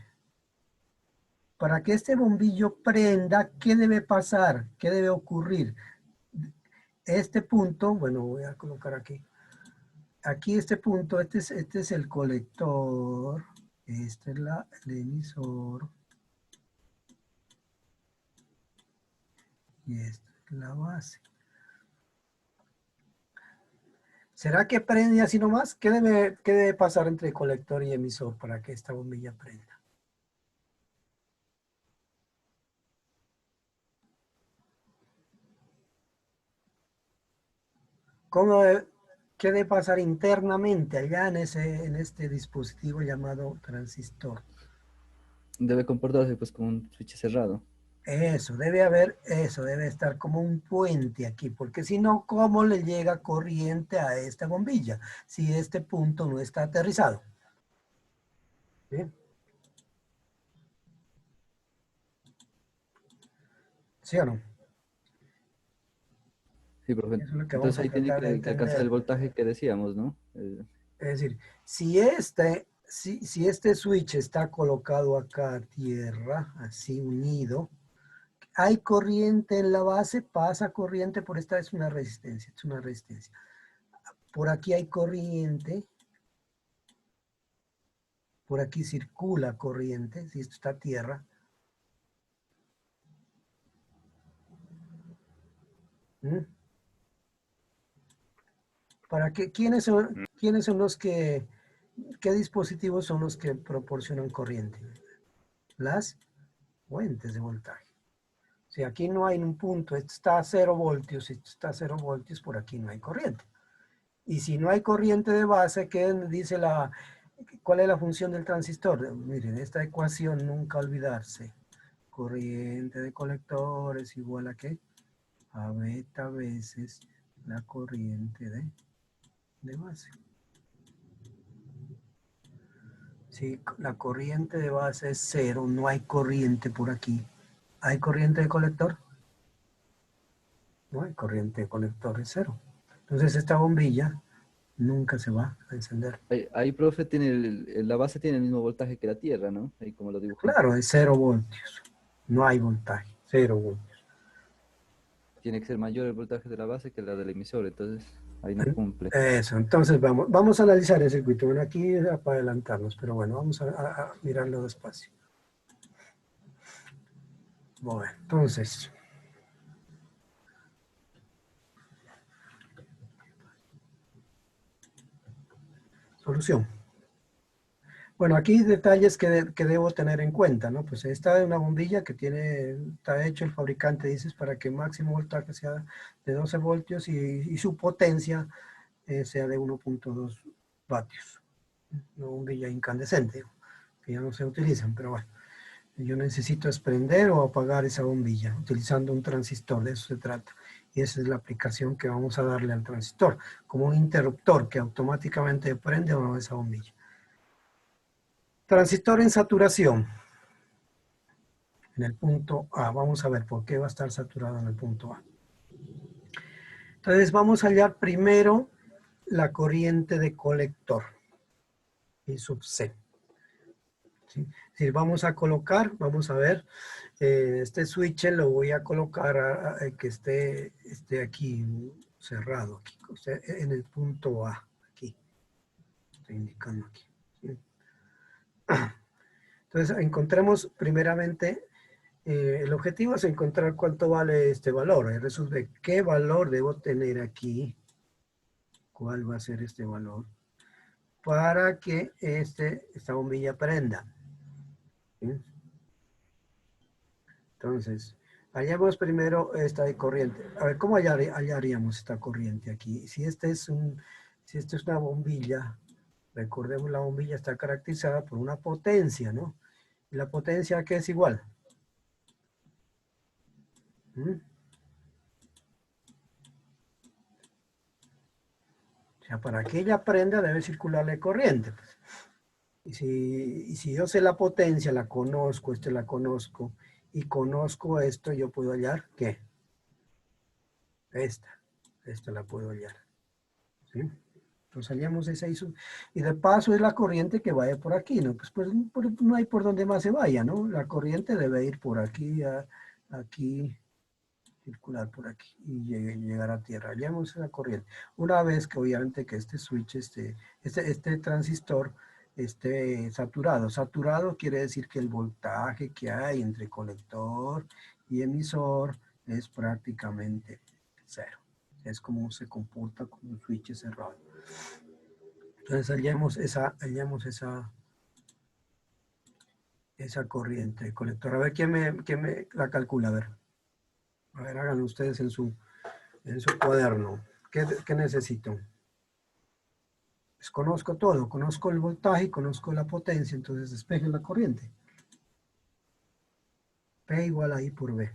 Para que este bombillo prenda, ¿qué debe pasar? ¿Qué debe ocurrir? Este punto, bueno, voy a colocar aquí. Aquí este punto, este es el colector, este es el emisor. Y esta es la base. ¿Será que prende así nomás? ¿Qué debe pasar entre colector y emisor para que esta bombilla prenda? ¿Qué debe pasar internamente allá en este dispositivo llamado transistor? Debe comportarse pues como un switch cerrado. Eso, debe estar como un puente aquí, porque si no, ¿cómo le llega corriente a esta bombilla? Si este punto no está aterrizado. ¿Sí? ¿Sí o no? Sí, profe. Eso es lo que vamos Entonces a ahí tiene tratar de que alcanzar el entender. voltaje que decíamos, ¿no? Es decir, si este switch está colocado acá a tierra, así unido, hay corriente en la base, pasa corriente, por esta es una resistencia, es una resistencia. Por aquí hay corriente, por aquí circula corriente, si esto está a tierra. ¿Mm? ¿Para qué? ¿Quiénes son los que, qué dispositivos son los que proporcionan corriente? Las fuentes de voltaje. Si aquí no hay un punto, esto está a 0 voltios, esto está a 0 voltios, por aquí no hay corriente. Y si no hay corriente de base, ¿qué dice cuál es la función del transistor? Miren, esta ecuación nunca olvidarse. Corriente de colector es igual a ¿qué? A beta veces la corriente de base. Si la corriente de base es 0, no hay corriente por aquí. ¿Hay corriente de colector? No hay corriente de colector, es 0. Entonces esta bombilla nunca se va a encender. Ahí, profe, tiene la base tiene el mismo voltaje que la Tierra, ¿no? Ahí como lo dibujé. Claro, es 0 voltios. No hay voltaje, 0 voltios. Tiene que ser mayor el voltaje de la base que la del emisor, entonces ahí no cumple. Eso, entonces vamos a analizar el circuito. Bueno, aquí es para adelantarnos, pero bueno, vamos a mirarlo despacio. Bueno, entonces, solución. Bueno, aquí detalles que debo tener en cuenta, ¿no? Pues esta es una bombilla que está hecho el fabricante, dices, para que máximo voltaje sea de 12 voltios y su potencia sea de 1.2 vatios. Una bombilla incandescente, que ya no se utilizan, pero bueno. Yo necesito es prender o apagar esa bombilla utilizando un transistor, de eso se trata. Y esa es la aplicación que vamos a darle al transistor, como un interruptor que automáticamente prende o no esa bombilla. Transistor en saturación, en el punto A. Vamos a ver por qué va a estar saturado en el punto A. Entonces vamos a hallar primero la corriente de colector, I sub C. ¿Sí? Es decir, vamos a colocar, vamos a ver, este switch lo voy a colocar que esté aquí cerrado, aquí, o sea, en el punto A, aquí, estoy indicando aquí. ¿Sí? Entonces, encontremos primeramente, el objetivo es encontrar cuánto vale este valor, resuelve qué valor debo tener aquí, cuál va a ser este valor, para que esta bombilla prenda. ¿Sí? Entonces, hallamos primero esta corriente. A ver, ¿cómo hallaríamos esta corriente aquí? Si esta es una bombilla, recordemos la bombilla está caracterizada por una potencia, ¿no? ¿Y la potencia qué es igual? ¿Mm? O sea, para que ella prenda debe circularle corriente, pues. Y si yo sé la potencia, la conozco, la conozco, y conozco esto, yo puedo hallar, ¿qué? Esta la puedo hallar, ¿sí? Entonces hallamos esa y de paso es la corriente que vaya por aquí, ¿no? Pues no hay por donde más se vaya, ¿no? La corriente debe ir por aquí, aquí, circular por aquí y llegar a tierra. Hallamos esa corriente. Una vez que obviamente que este switch, este transistor esté saturado. Saturado quiere decir que el voltaje que hay entre colector y emisor es prácticamente cero. Es como se comporta con un switch cerrado. Entonces hallamos esa corriente de colector. A ver, ¿quién me la calcula? A ver, háganlo ustedes en su cuaderno. ¿Qué necesito? Pues conozco todo, conozco el voltaje, conozco la potencia, entonces despejen la corriente. P igual a I por B.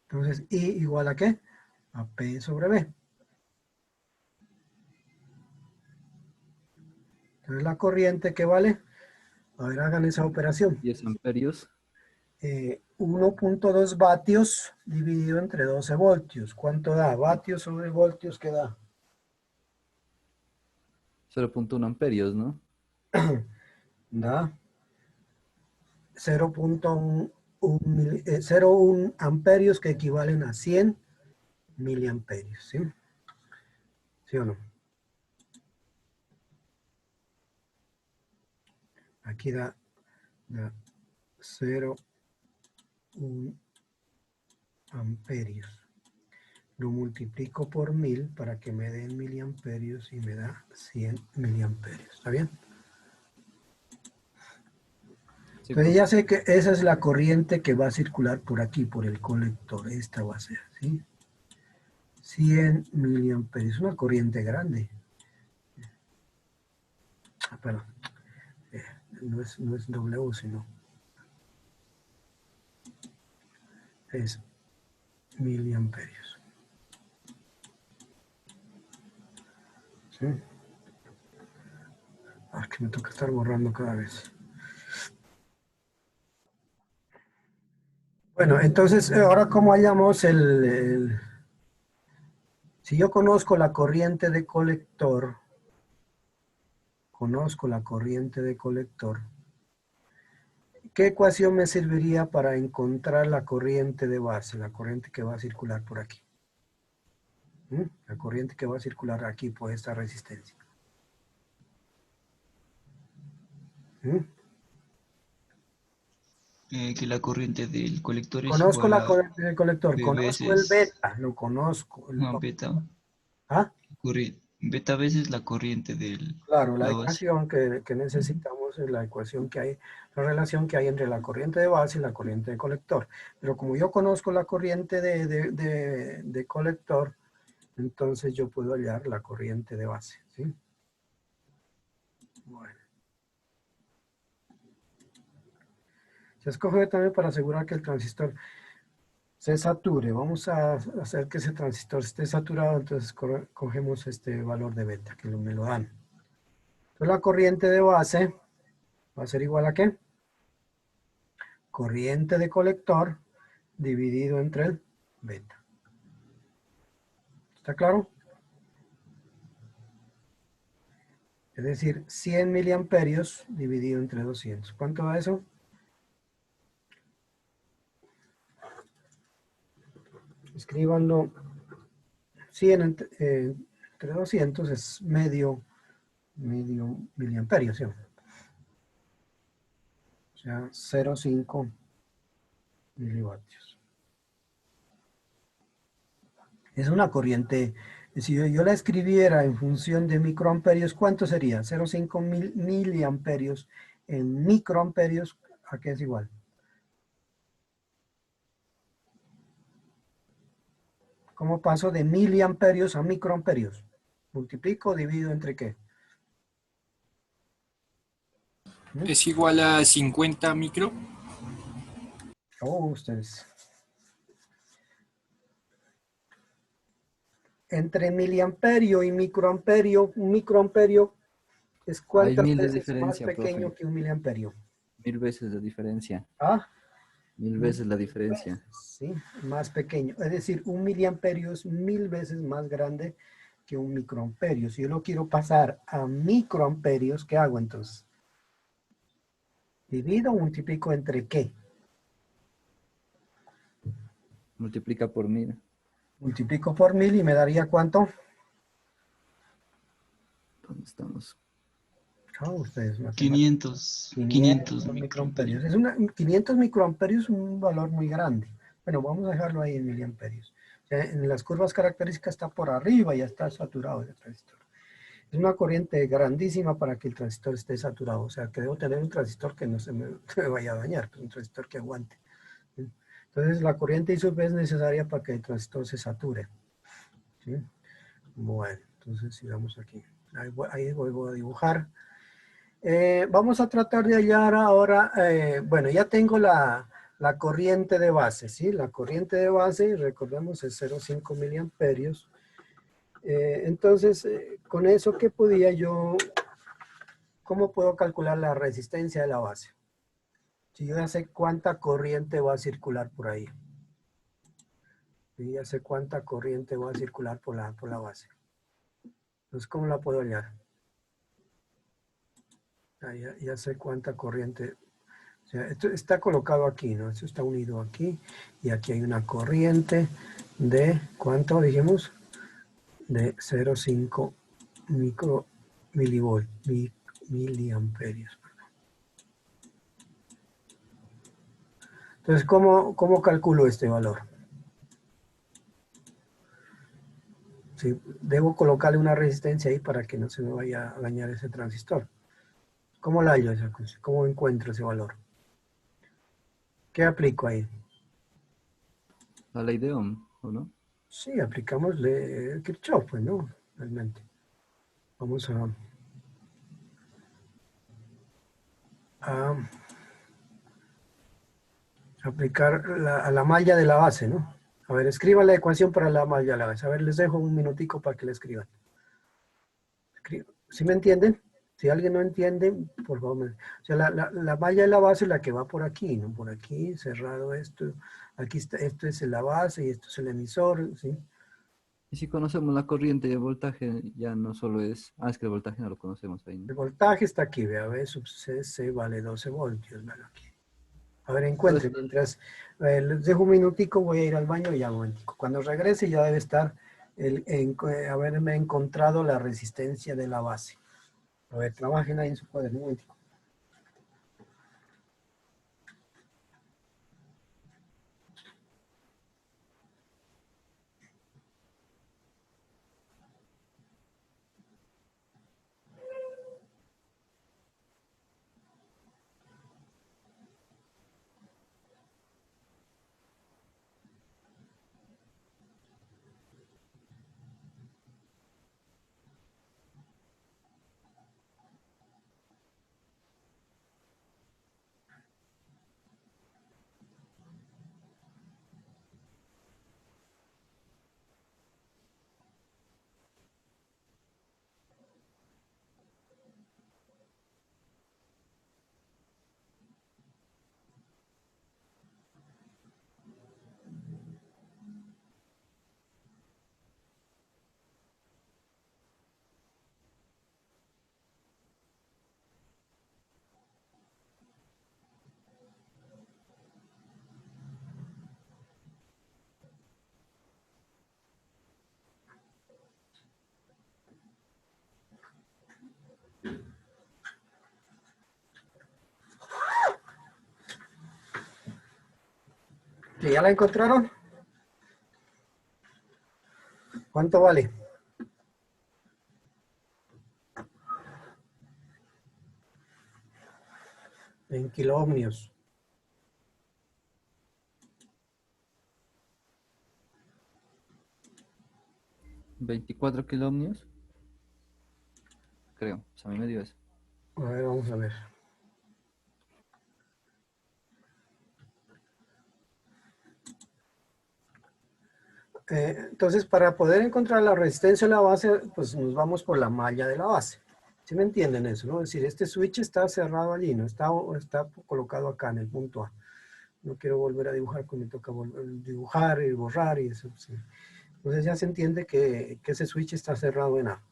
Entonces, I igual a ¿qué? A P sobre B. Entonces la corriente, ¿qué vale? A ver, hagan esa operación. 10 amperios. 1.2 vatios dividido entre 12 voltios. ¿Cuánto da? Vatios sobre voltios, ¿qué da? 0.1 amperios, ¿no? Da 0.1 amperios, que equivalen a 100 miliamperios. ¿Sí? ¿Sí o no? Aquí da 0.1 amperios. Lo multiplico por 1000 para que me den miliamperios y me da 100 miliamperios. ¿Está bien? Sí, Entonces ya sé que esa es la corriente que va a circular por aquí, por el colector. Esta va a ser, ¿sí? 100 miliamperios. Una corriente grande. Perdón. No es W, sino es miliamperios. ¿Sí? Que me toca estar borrando cada vez. Bueno, entonces, ahora cómo hallamos si yo conozco la corriente de colector, ¿qué ecuación me serviría para encontrar la corriente de base, la corriente que va a circular por aquí? La corriente que va a circular aquí por esta resistencia. Que la corriente del colector es Conozco igual la a corriente del colector, B conozco el veces beta, lo conozco. beta. ¿Ah? Beta veces la corriente de Claro, la la base. ecuación que necesitamos es la ecuación que hay, la relación que hay entre la corriente de base y la corriente de colector. Pero como yo conozco la corriente de colector, entonces yo puedo hallar la corriente de base, ¿sí? Bueno. Se escoge también para asegurar que el transistor se sature. Vamos a hacer que ese transistor esté saturado, entonces cogemos este valor de beta, que me lo dan. Entonces la corriente de base va a ser igual a ¿qué? Corriente de colector dividido entre el beta. ¿Está claro? Es decir, 100 miliamperios dividido entre 200. ¿Cuánto da eso? Escríbanlo. 100 entre 200 es medio miliamperio, ¿sí? O sea, 0,5 milivatios. Es una corriente, si yo la escribiera en función de microamperios, ¿cuánto sería? 0,5 miliamperios en microamperios, ¿a qué es igual? ¿Cómo paso de miliamperios a microamperios? Multiplico, divido entre ¿qué? Es igual a 50 micro. Oh, ustedes. Entre miliamperio y microamperio, un microamperio es Hay cuántas 1000 de veces más diferencia, pequeño profe. que un miliamperio. 1000 veces la diferencia. ¿Ah? 1000 veces la diferencia. Sí, más pequeño. Es decir, un miliamperio es 1000 veces más grande que un microamperio. Si yo lo quiero pasar a microamperios, ¿qué hago entonces? Divido o multiplico entre ¿qué? Multiplica por 1000. Multiplico por 1000 y me daría ¿cuánto? ¿Dónde estamos? Ustedes, 500 500 microamperios. microamperios. 500 microamperios es un valor muy grande. Bueno, vamos a dejarlo ahí en miliamperios. O sea, en las curvas características está por arriba, ya está saturado el transistor. Es una corriente grandísima para que el transistor esté saturado. O sea, que debo tener un transistor que no se me vaya a dañar, un transistor que aguante. Entonces, la corriente I sub B es necesaria para que el transistor se sature. ¿Sí? Bueno, entonces sigamos aquí. Ahí voy a dibujar. Vamos a tratar de hallar ahora, bueno, ya tengo la corriente de base, ¿sí? La corriente de base, recordemos, es 0,5 miliamperios. Entonces, con eso, ¿qué podía yo ¿Cómo puedo calcular la resistencia de la base? Si yo ya sé cuánta corriente va a circular por ahí. Y ya sé cuánta corriente va a circular por la base. Entonces, ¿cómo la puedo hallar? Ya sé cuánta corriente. O sea, esto está colocado aquí, ¿no? Esto está unido aquí. Y aquí hay una corriente de, ¿cuánto dijimos? De 0,5 miliamperios. Entonces, ¿cómo calculo este valor? Sí, debo colocarle una resistencia ahí para que no se me vaya a dañar ese transistor. ¿Cómo la hallo esa cosa? ¿Cómo encuentro ese valor? ¿Qué aplico ahí? La ley de Ohm, ¿o no? Sí, aplicamos Kirchhoff, pues, ¿no? Realmente. Vamos a aplicar a la malla de la base, ¿no? A ver, escriban la ecuación para la malla de la base. A ver, les dejo un minutico para que la escriban. ¿Sí me entienden? Si alguien no entiende, por favor. O sea, la malla de la base es la que va por aquí, ¿no? Por aquí, cerrado esto. Aquí está, esto es la base y esto es el emisor, ¿sí? Y si conocemos la corriente y el voltaje, ya no solo es... Ah, es que el voltaje no lo conocemos ahí, ¿no? El voltaje está aquí, vea, V sub C vale 12 voltios, ¿vale? Aquí. A ver, Entonces, encuentren. Mientras les dejo un minutico, voy a ir al baño y ya un momentico. Cuando regrese ya debe estar haberme encontrado la resistencia de la base. A ver, trabajen ahí en su cuaderno, un momentico. ¿Que ya la encontraron? ¿Cuánto vale? En kiloohmios. 24 kiloohmios, creo. Pues a mí me dio eso. A ver, vamos a ver. Entonces, para poder encontrar la resistencia de la base, pues nos vamos por la malla de la base. ¿Sí me entienden eso, no? Es decir, este switch está cerrado allí, no está colocado acá en el punto A. No quiero volver a dibujar, porque me toca dibujar y borrar y eso. Sí. Entonces ya se entiende que ese switch está cerrado en A.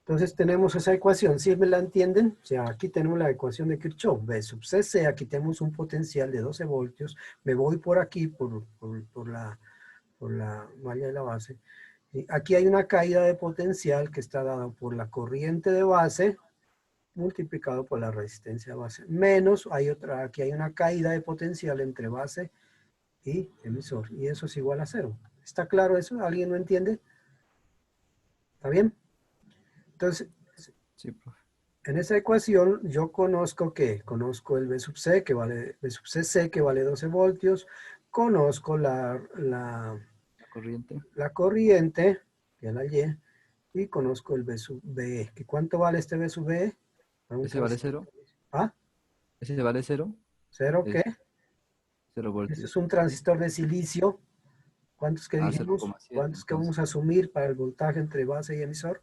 Entonces tenemos esa ecuación, ¿sí me la entienden? O sea, aquí tenemos la ecuación de Kirchhoff, V sub CC, aquí tenemos un potencial de 12 voltios, me voy por aquí, por la malla de la base. Y aquí hay una caída de potencial que está dada por la corriente de base multiplicado por la resistencia de base. Menos, aquí hay una caída de potencial entre base y emisor. Y eso es igual a 0. ¿Está claro eso? ¿Alguien lo entiende? ¿Está bien? Entonces, Sí, profe. en esa ecuación yo conozco el V sub C, V sub CC, que vale 12 voltios. Conozco la Corriente. corriente, que es la Y, y conozco el V sub BE. ¿Que cuánto vale este V sub BE? Ese vale 0. ¿Ah? Ese vale 0. ¿Cero qué? Es 0 Este es voltios. un transistor de silicio. ¿Cuántos que Ah, dijimos? 0,7 ¿Cuántos que vamos entonces. a asumir para el voltaje entre base y emisor?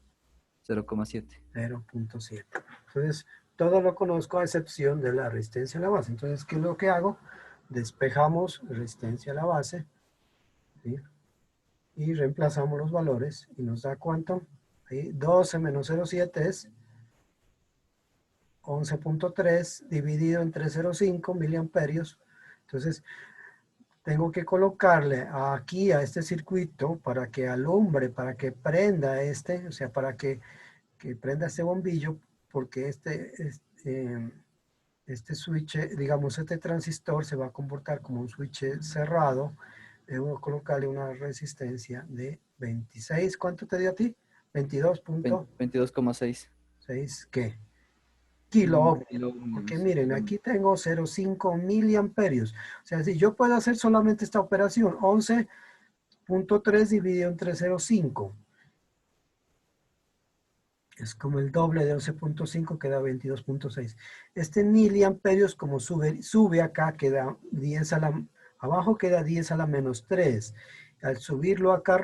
0,7. 0.7. Entonces, todo lo conozco a excepción de la resistencia a la base. Entonces, ¿qué es lo que hago? Despejamos resistencia a la base, ¿sí? Y reemplazamos los valores y nos da ¿cuánto? Ahí 12 menos 0.7 es 11.3 dividido entre 0.5 miliamperios. Entonces, tengo que colocarle aquí a este circuito para que alumbre, para que prenda o sea, para que prenda este bombillo, porque este switch, digamos, este transistor se va a comportar como un switch cerrado. Debo colocarle una resistencia de 26, ¿cuánto te dio a ti? 22,6. 22.6, ¿qué? Kilo ohms. Porque miren, aquí tengo 0.5 miliamperios. O sea, si yo puedo hacer solamente esta operación, 11.3 dividido entre 0.5. Es como el doble de 11.5, queda 22.6. Este miliamperios, como sube acá, queda 10 a la... Abajo queda 10 a la menos 3. Al subirlo acá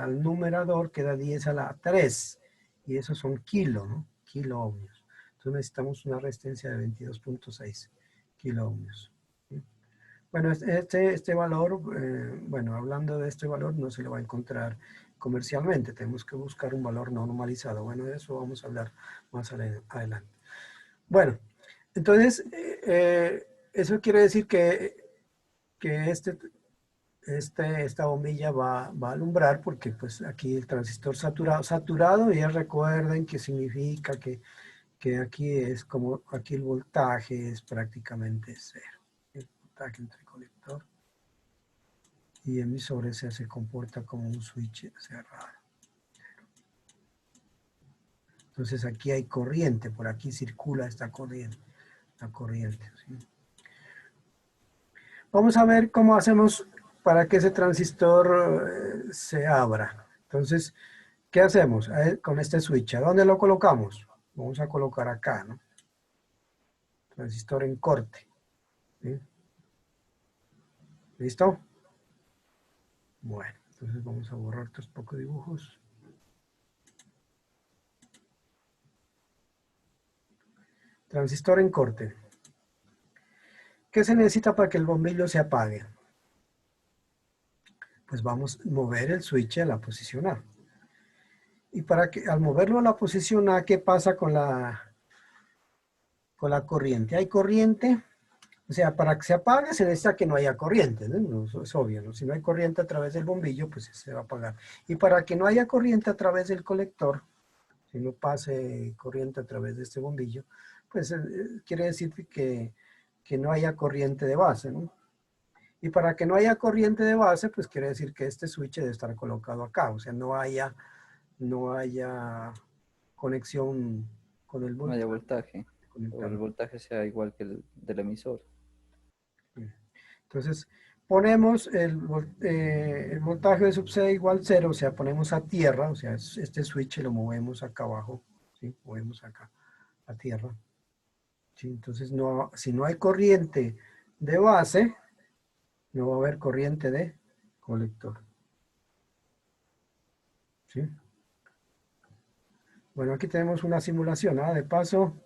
al numerador queda 10 a la 3. Y esos son kilo, ¿no? Kilo ohmios. Entonces necesitamos una resistencia de 22.6 kilo ohmios. ¿Sí? Bueno, este valor, bueno, hablando de este valor, no se lo va a encontrar comercialmente. Tenemos que buscar un valor normalizado. Bueno, de eso vamos a hablar más adelante. Bueno, entonces, eso quiere decir que esta bombilla va a alumbrar porque pues aquí el transistor saturado, ya recuerden que significa que aquí es como, aquí el voltaje es prácticamente cero. El voltaje entre colector y emisor se comporta como un switch cerrado. Entonces aquí hay corriente, por aquí circula esta corriente, la corriente. ¿Sí? Vamos a ver cómo hacemos para que ese transistor se abra. Entonces, ¿qué hacemos con este switch? ¿A dónde lo colocamos? Vamos a colocar acá, ¿no? Transistor en corte. ¿Sí? ¿Listo? Bueno, entonces vamos a borrar estos pocos dibujos. Transistor en corte. ¿Qué se necesita para que el bombillo se apague? Pues vamos a mover el switch a la posición A. Y para que al moverlo a la posición A, ¿qué pasa con la corriente? ¿Hay corriente? O sea, para que se apague se necesita que no haya corriente, ¿no? Eso es obvio, ¿no? Si no hay corriente a través del bombillo, pues se va a apagar. Y para que no haya corriente a través del colector, si no pase corriente a través de este bombillo, pues quiere decir que no haya corriente de base, ¿no? Y para que no haya corriente de base, pues quiere decir que este switch debe estar colocado acá, o sea, no haya conexión con el No haya voltaje. voltaje. O el voltaje sea igual que el del emisor. Entonces, ponemos el voltaje de sub C igual 0, o sea, ponemos a tierra, o sea, este switch lo movemos acá abajo, ¿sí? Movemos acá a tierra. ¿Sí? Entonces, si no hay corriente de base, no va a haber corriente de colector. ¿Sí? Bueno, aquí tenemos una simulación, ¿ah? De paso,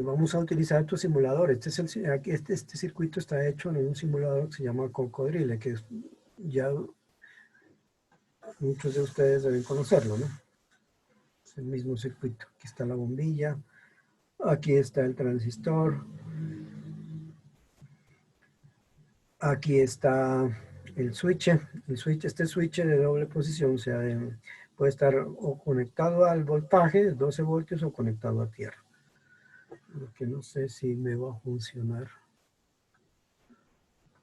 vamos a utilizar estos simuladores. Este circuito está hecho en un simulador que se llama Cocodrile, que ya muchos de ustedes deben conocerlo, ¿no? Es el mismo circuito. Aquí está la bombilla, aquí está el transistor, aquí está el switch. Este switch de doble posición, o sea, puede estar o conectado al voltaje de 12 voltios o conectado a tierra. Lo que no sé si me va a funcionar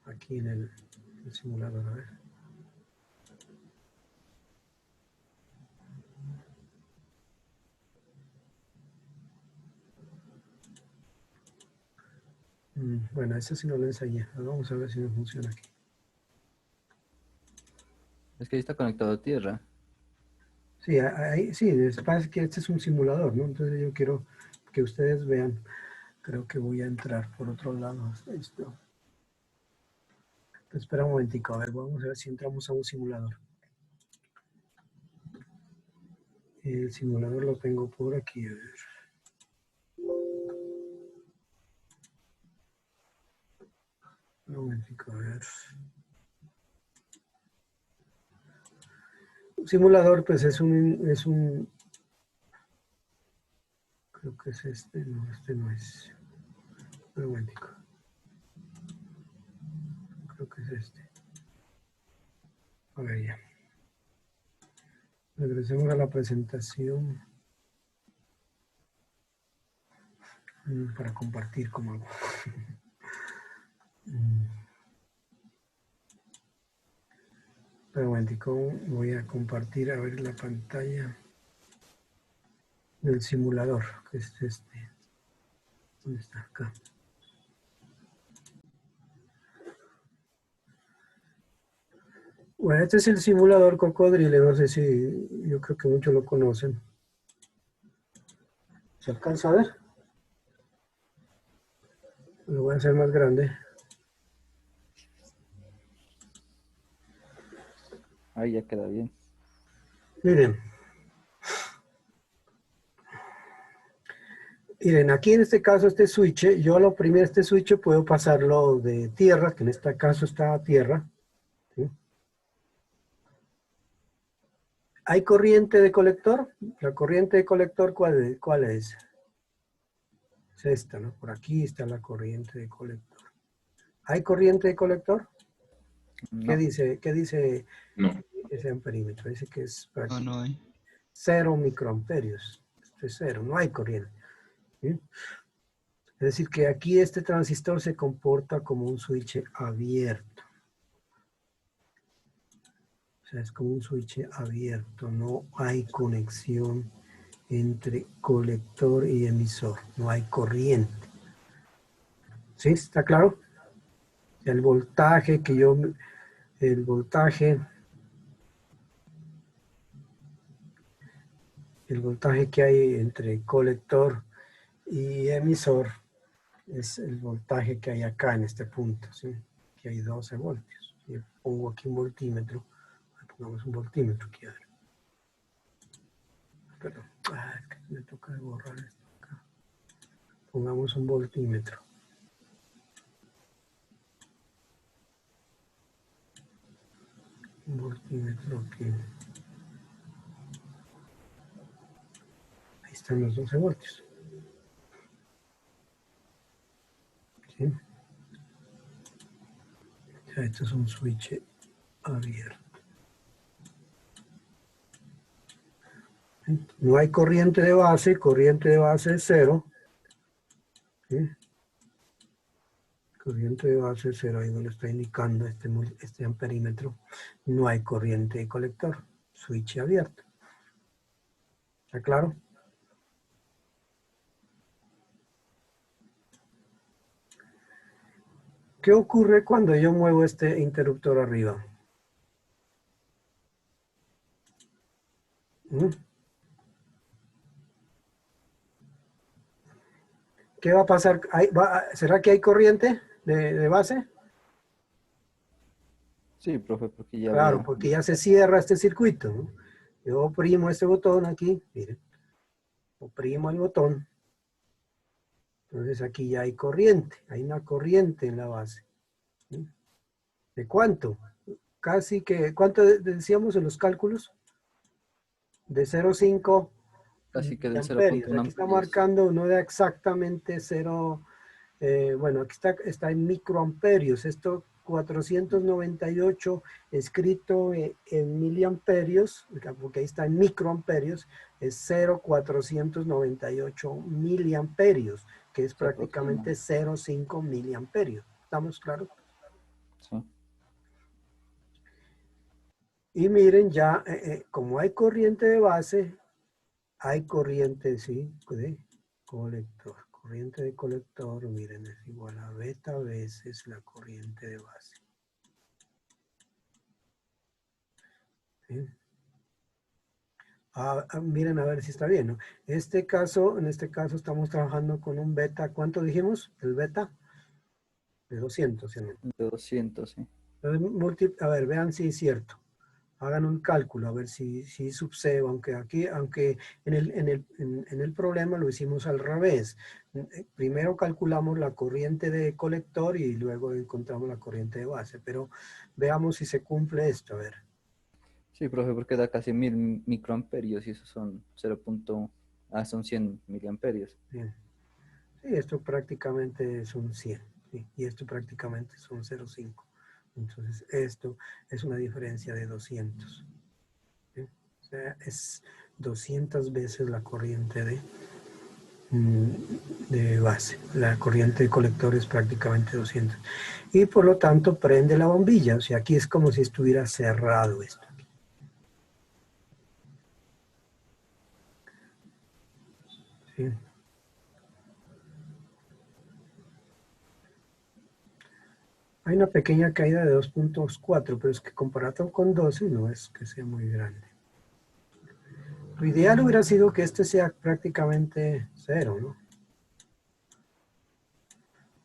aquí en el simulador. A ver. Bueno, ese sí no lo enseñé. Vamos a ver si me funciona aquí. Es que ahí está conectado a tierra. Sí, sí, parece que este es un simulador, ¿no? Entonces yo quiero que ustedes vean. Creo que voy a entrar por otro lado. Esto. Espera un momentico, a ver, vamos a ver si entramos a un simulador. El simulador lo tengo por aquí, a ver. Un momentico, a ver. Un simulador, pues es un, creo que es este no es. Un momentico. Creo que es este. A ver ya. Regresemos a la presentación. Para compartir como hago. Pero un momentico, voy a compartir a ver la pantalla del simulador, que es este. ¿Dónde está? Acá. Bueno, este es el simulador Cocodrile, no sé si, yo creo que muchos lo conocen. ¿Se alcanza a ver? Lo voy a hacer más grande. Ahí ya queda bien. Miren. Miren, aquí en este caso este switch, yo al oprimir este switch puedo pasarlo de tierra, que en este caso está a tierra. ¿Sí? ¿Hay corriente de colector? La corriente de colector, ¿cuál es? Es esta, ¿no? Por aquí está la corriente de colector. ¿Hay corriente de colector? No. ¿Qué dice No. ese amperímetro? Dice que es No, no hay. 0 microamperios. Esto es 0, no hay corriente. ¿Sí? Es decir, que aquí este transistor se comporta como un switch abierto. O sea, es como un switch abierto. No hay conexión entre colector y emisor. No hay corriente. ¿Sí? ¿Está claro? El voltaje que yo... El voltaje que hay entre colector y emisor es el voltaje que hay acá en este punto, ¿sí? Que hay 12 voltios. Si pongo aquí un voltímetro, pongamos un voltímetro aquí, a ver. Perdón, es que me toca borrar esto acá. Pongamos un voltímetro. Un voltímetro aquí. Ahí están los 12 voltios. ¿Sí? O sea, esto es un switch abierto. No hay corriente de base es 0. ¿Sí? Corriente de base es 0, ahí donde está indicando este amperímetro. No hay corriente de colector, switch abierto. ¿Está claro? ¿Qué ocurre cuando yo muevo este interruptor arriba? ¿Mm? ¿Qué va a pasar? ¿Será que hay corriente de base? Sí, profe, porque ya Claro, había... porque ya se cierra este circuito, ¿no? Yo oprimo este botón aquí, miren. Oprimo el botón. Entonces aquí ya hay corriente, hay una corriente en la base. ¿Sí? ¿De cuánto? Casi que, ¿cuánto decíamos en los cálculos? De 0,5 Casi que del amperios. 0.1 Aquí está amperios. marcando, no da exactamente 0, bueno, aquí está en microamperios. Esto 498 escrito en miliamperios, porque ahí está en microamperios, es 0,498 miliamperios, que es Se aproxima. prácticamente 0,5 miliamperios. ¿Estamos claros? Sí. Y miren, ya como hay corriente de base, hay corriente, sí, de colector. Corriente de colector, miren, es igual a beta veces la corriente de base. ¿Sí? Miren a ver si está bien, ¿no? En este caso estamos trabajando con un beta, ¿cuánto dijimos? El beta de 200, ¿sí? De 200, sí. Entonces, a ver, vean si es cierto. Hagan un cálculo, a ver si sub cero, aunque en el problema lo hicimos al revés. Primero calculamos la corriente de colector y luego encontramos la corriente de base, pero veamos si se cumple esto, a ver. Sí, profe, porque da casi 1000 microamperios y esos son 100 miliamperios. Bien. Sí, esto prácticamente son 100, ¿sí? Y esto prácticamente son 0,5. Entonces, esto es una diferencia de 200. ¿Sí? O sea, es 200 veces la corriente de base. La corriente de colector es prácticamente 200. Y por lo tanto, prende la bombilla. O sea, aquí es como si estuviera cerrado esto. ¿Sí? Hay una pequeña caída de 2.4, pero es que comparado con 12 no es que sea muy grande. Lo ideal hubiera sido que este sea prácticamente cero, ¿no?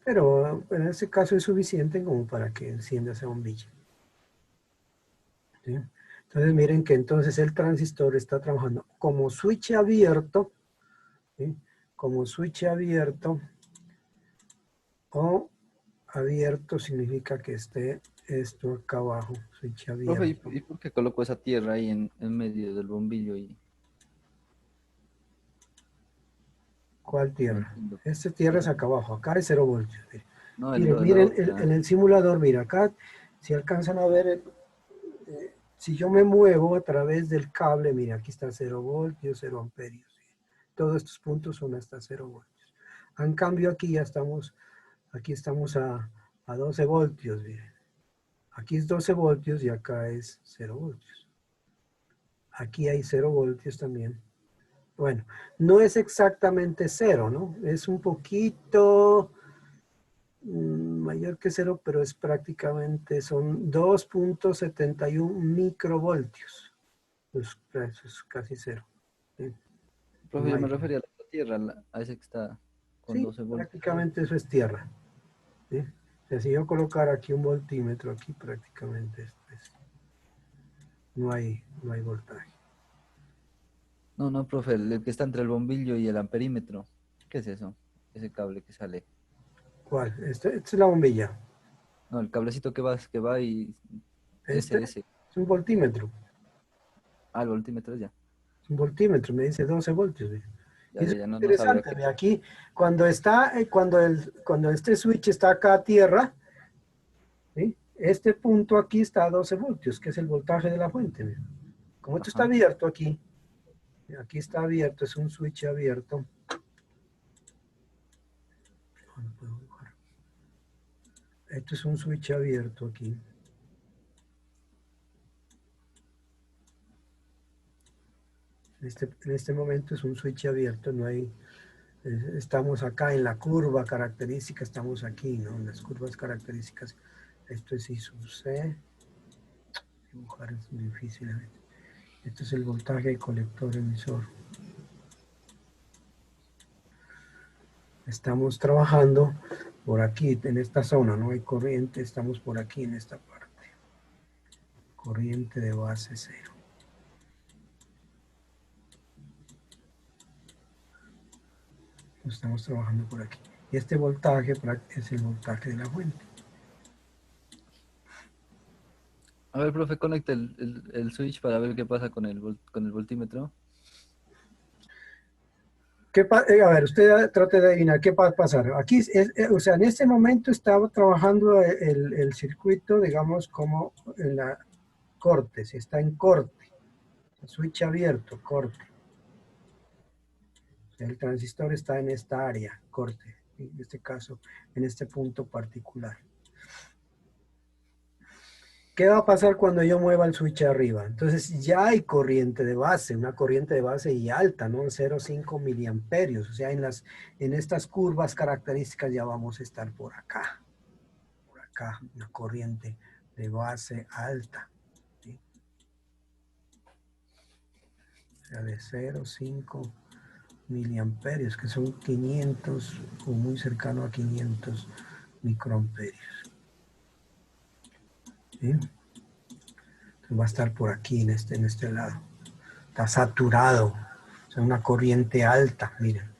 Pero en este caso es suficiente como para que encienda esa bombilla. ¿Sí? Entonces miren que entonces el transistor está trabajando como switch abierto, ¿sí? Como switch abierto, o abierto significa que esté esto acá abajo, switch Profe, abierto. ¿y por qué colocó esa tierra ahí en medio del bombillo? ¿Cuál No tierra? entiendo. Esta tierra es acá abajo, acá es 0 voltios. No, la Miren otra. en el simulador, mira, acá, si alcanzan a ver, si yo me muevo a través del cable, mira, aquí está 0 voltios, 0 amperios. ¿Sí? Todos estos puntos son hasta 0 voltios. En cambio, aquí estamos a 12 voltios, miren. Aquí es 12 voltios y acá es 0 voltios. Aquí hay 0 voltios también. Bueno, no es exactamente 0, ¿no? Es un poquito mayor que 0, pero es prácticamente, son 2.71 microvoltios. Pues, eso es casi 0. ¿Sí? Profe, No yo me hay. refería a la otra tierra, a ese que está con Sí, 12 voltios. prácticamente eso es tierra. ¿Sí? O sea, si yo colocar aquí un voltímetro, aquí prácticamente esto es, no hay voltaje. No, no, profe, el que está entre el bombillo y el amperímetro. ¿Qué es eso? Ese cable que sale. ¿Cuál? Esta es la bombilla. No, el cablecito que va y Este ese. es un voltímetro. Ah, el voltímetro ya. Es un voltímetro, me dice 12 voltios. ¿Sí? Ya, Y ya, eso ya, es no sabía interesante. qué. Ve aquí, cuando este switch está acá a tierra, ¿sí? Este punto aquí está a 12 voltios, que es el voltaje de la fuente. Mira. Como esto está Ajá. abierto aquí está abierto, es un switch abierto. No puedo dibujar. Esto es un switch abierto aquí. En este momento es un switch abierto, no hay, estamos acá en la curva característica, estamos aquí, ¿no? En las curvas características. Esto es I sub C. Dibujar es muy difícil. Este es el voltaje de colector emisor. Estamos trabajando por aquí, en esta zona, no hay corriente, estamos por aquí en esta parte. Corriente de base 0. Estamos trabajando por aquí. Y este voltaje es el voltaje de la fuente. A ver, profe, conecta el switch para ver qué pasa con con el voltímetro. A ver, usted trate de adivinar qué va a pasar. Aquí, o sea, en este momento estaba trabajando el circuito, digamos, como en la corte, si está en corte. Switch abierto, corte. O sea, el transistor está en esta área, corte. En este caso, en este punto particular. ¿Qué va a pasar cuando yo mueva el switch arriba? Entonces ya hay corriente de base, una corriente de base y alta, ¿no? 0,5 miliamperios. O sea, en estas curvas características ya vamos a estar por acá. Por acá, una corriente de base alta. ¿Sí? O sea, de 0,5 miliamperios, que son 500 o muy cercano a 500 microamperios. ¿sí? Entonces va a estar por aquí, en este lado. Está saturado. O sea, una corriente alta, miren.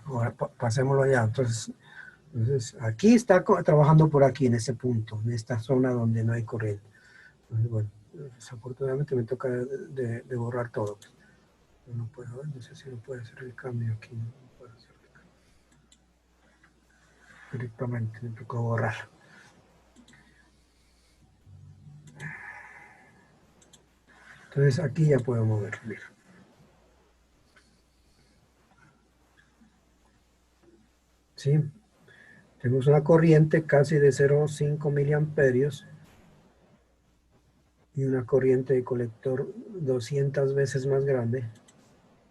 Ahora pasémoslo allá. Entonces, aquí está trabajando por aquí, en ese punto, en esta zona donde no hay corriente. Entonces, bueno, desafortunadamente me toca de borrar todo. No puedo, no sé si no puede hacer el cambio aquí. No puedo hacer el cambio. Directamente me tocó borrar. Entonces aquí ya puedo mover. Mira. ¿Sí? Tenemos una corriente casi de 0,5 miliamperios y una corriente de colector 200 veces más grande.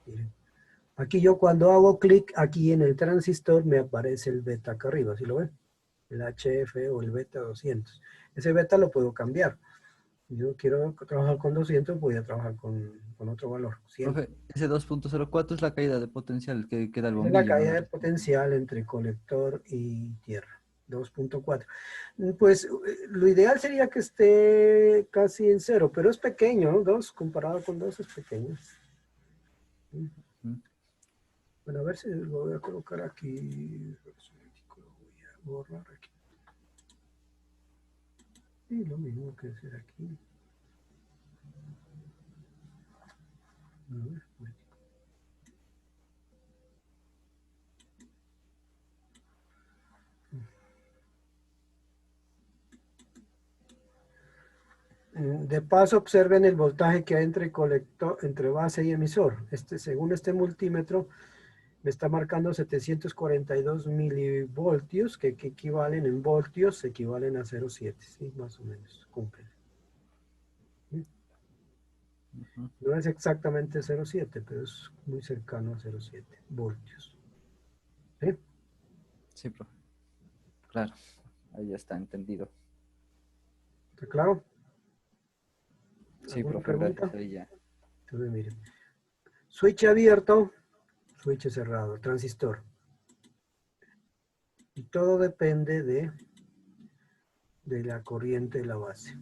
Miren. Aquí yo cuando hago clic aquí en el transistor me aparece el beta acá arriba, ¿sí lo ven? El HF o el beta 200. Ese beta lo puedo cambiar. Yo quiero trabajar con 200, voy a trabajar con otro valor, 100. Profe, ese 2.04 es la caída de potencial que queda el Esa es la bombillo, ¿no? caída de potencial entre colector y tierra, 2.4. Pues lo ideal sería que esté casi en cero, pero es pequeño, ¿no? 2 comparado con 2 es pequeño. Ujú. Bueno, a ver si lo voy a colocar aquí. Lo voy a borrar aquí. Y lo mismo que hacer aquí. A ver, de paso, observen el voltaje que hay entre colector, entre base y emisor. Según este multímetro, me está marcando 742 milivoltios, que equivalen en voltios, equivalen a 0,7, ¿sí? Más o menos, cumplen. ¿Sí? Ujú. No es exactamente 0,7, pero es muy cercano a 0,7 voltios. ¿Sí? Sí, profe. Claro, ahí ya está entendido. ¿Está claro? Sí, ¿Alguna profe, gracias. pregunta? Ahí ya. Entonces, miren. Switch abierto, switch cerrado, transistor. Y todo depende de la corriente de la base.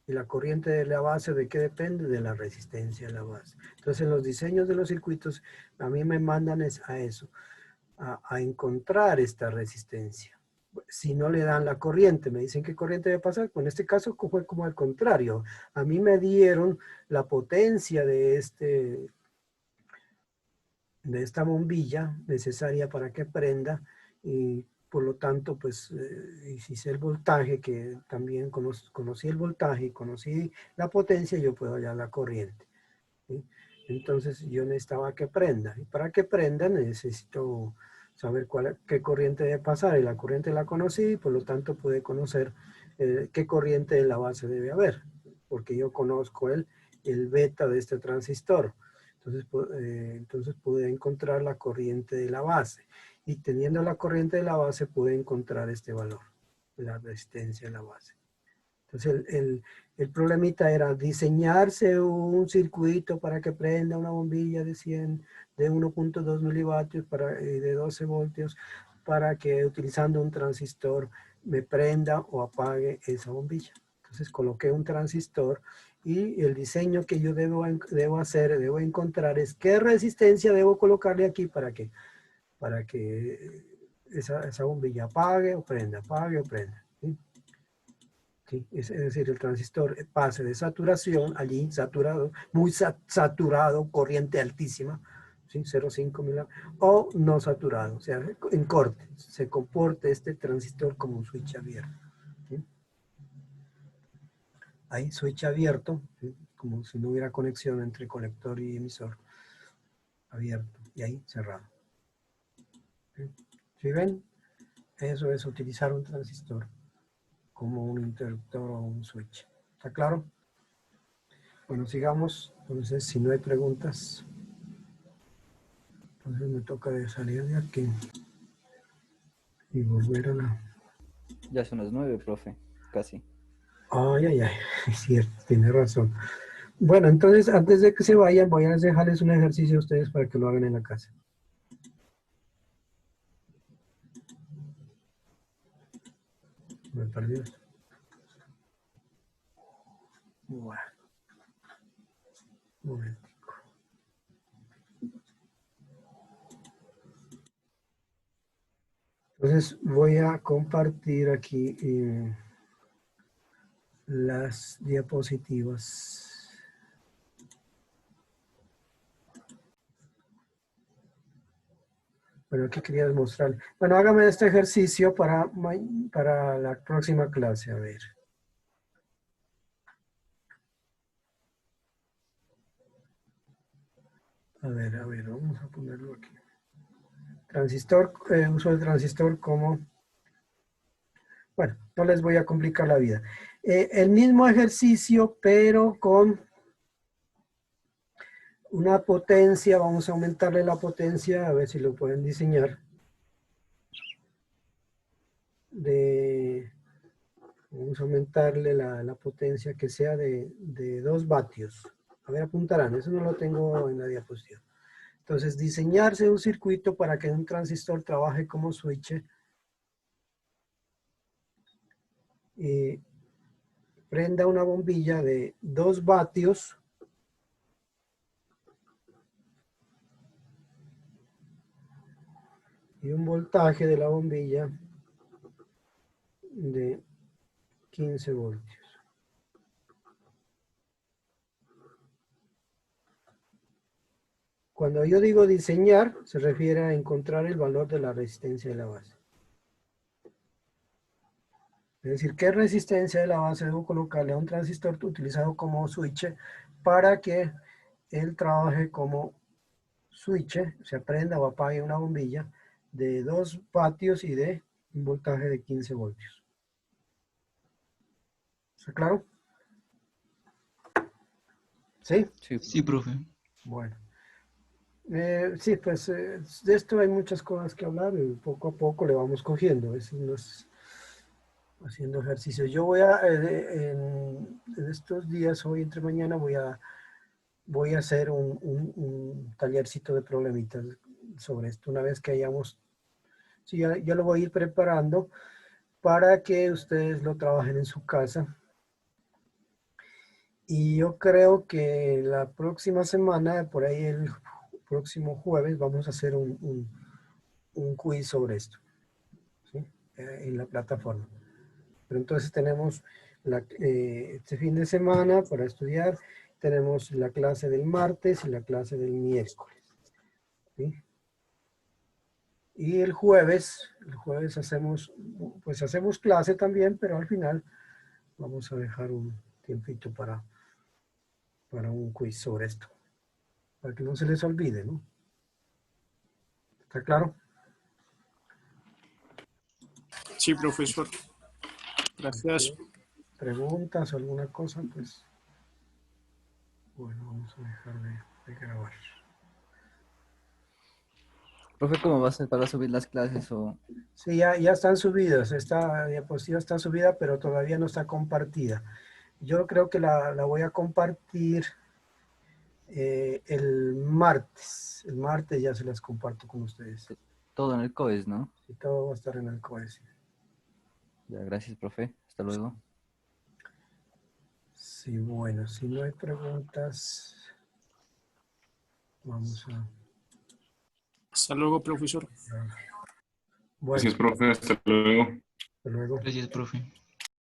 ¿Y la corriente de la base de qué depende? De la resistencia de la base. Entonces, en los diseños de los circuitos, a mí me mandan a eso, a encontrar esta resistencia. Si no le dan la corriente, me dicen qué corriente debe pasar. Pues en este caso fue como al contrario. A mí me dieron la potencia de esta bombilla necesaria para que prenda y por lo tanto pues hice el voltaje, que también conocí el voltaje y conocí la potencia, yo puedo hallar la corriente, ¿sí? Entonces yo necesitaba que prenda, y para que prenda necesito saber qué corriente debe pasar, y la corriente la conocí, por lo tanto pude conocer qué corriente de la base debe haber, porque yo conozco el beta de este transistor. Entonces pude encontrar la corriente de la base, y teniendo la corriente de la base pude encontrar este valor, la resistencia de la base. Entonces el problemita era diseñarse un circuito para que prenda una bombilla de 100, de 1.2 milivatios de 12 voltios, para que utilizando un transistor me prenda o apague esa bombilla. Entonces coloqué un transistor, y el diseño que yo debo encontrar es qué resistencia debo colocarle aquí para que esa bombilla apague o prenda. ¿Sí? ¿Sí? Es decir, el transistor pase de saturación, allí saturado, muy saturado, corriente altísima, ¿sí? 0,5 mil, o no saturado, o sea, en corte, se comporte este transistor como un switch abierto. ¿Sí? Ahí, switch abierto, ¿sí? Como si no hubiera conexión entre colector y emisor, abierto, y ahí cerrado. ¿Sí? ¿Sí ven? Eso es utilizar un transistor como un interruptor o un switch. ¿Está claro? Bueno, sigamos. Entonces, si no hay preguntas, entonces me toca de salir de aquí y volver a la... Ya son las 9, profe. Casi. Ay, ay, ay, es cierto, tiene razón. Bueno, entonces, antes de que se vayan, voy a dejarles un ejercicio a ustedes para que lo hagan en la casa. Me perdí. Bueno. Un momentico. Entonces voy a compartir aquí las diapositivas. Bueno, aquí quería demostrar. Bueno, hágame este ejercicio para la próxima clase. A ver. A ver, vamos a ponerlo aquí. Transistor, uso el transistor como... Bueno, no les voy a complicar la vida. El mismo ejercicio, pero con una potencia. Vamos a aumentarle la potencia, a ver si lo pueden diseñar. Vamos a aumentarle la potencia que sea de 2 vatios. A ver, apuntarán, eso no lo tengo en la diapositiva. Entonces, diseñarse un circuito para que un transistor trabaje como switch y prenda una bombilla de 2 vatios y un voltaje de la bombilla de 15 voltios. Cuando yo digo diseñar, se refiere a encontrar el valor de la resistencia de la base. Es decir, ¿qué resistencia de la base debo colocarle a un transistor utilizado como switch para que él trabaje como switch, se prenda o apague una bombilla de 2 vatios y de un voltaje de 15 voltios? ¿Está claro? ¿Sí? Sí, Sí, profe. Bueno. Sí, pues de esto hay muchas cosas que hablar y poco a poco le vamos cogiendo. Es haciendo ejercicios. Yo voy a, en estos días, hoy entre mañana, voy a hacer un tallercito de problemitas sobre esto. Una vez que hayamos, sí, ya lo voy a ir preparando para que ustedes lo trabajen en su casa. Y yo creo que la próxima semana, por ahí el próximo jueves, vamos a hacer un quiz sobre esto, ¿sí? En la plataforma. Pero entonces tenemos este fin de semana para estudiar, tenemos la clase del martes y la clase del miércoles, ¿sí? Y el jueves hacemos clase también, pero al final vamos a dejar un tiempito para un quiz sobre esto, para que no se les olvide, ¿no? ¿Está claro? Sí, profesor. Gracias. ¿Preguntas o alguna cosa? Pues, bueno, vamos a dejar de grabar. profe, ¿cómo va a ser para subir las clases? O Sí, ya están subidas. Esta diapositiva está subida, pero todavía no está compartida. Yo creo que la voy a compartir el martes. El martes ya se las comparto con ustedes. todo en el COES, ¿no? Y todo va a estar en el COES. Ya, gracias, profe. Hasta luego. Sí, bueno, si no hay preguntas, vamos a... Hasta luego, profesor. Bueno, Gracias, profe. Hasta luego. hasta luego. Gracias, profe.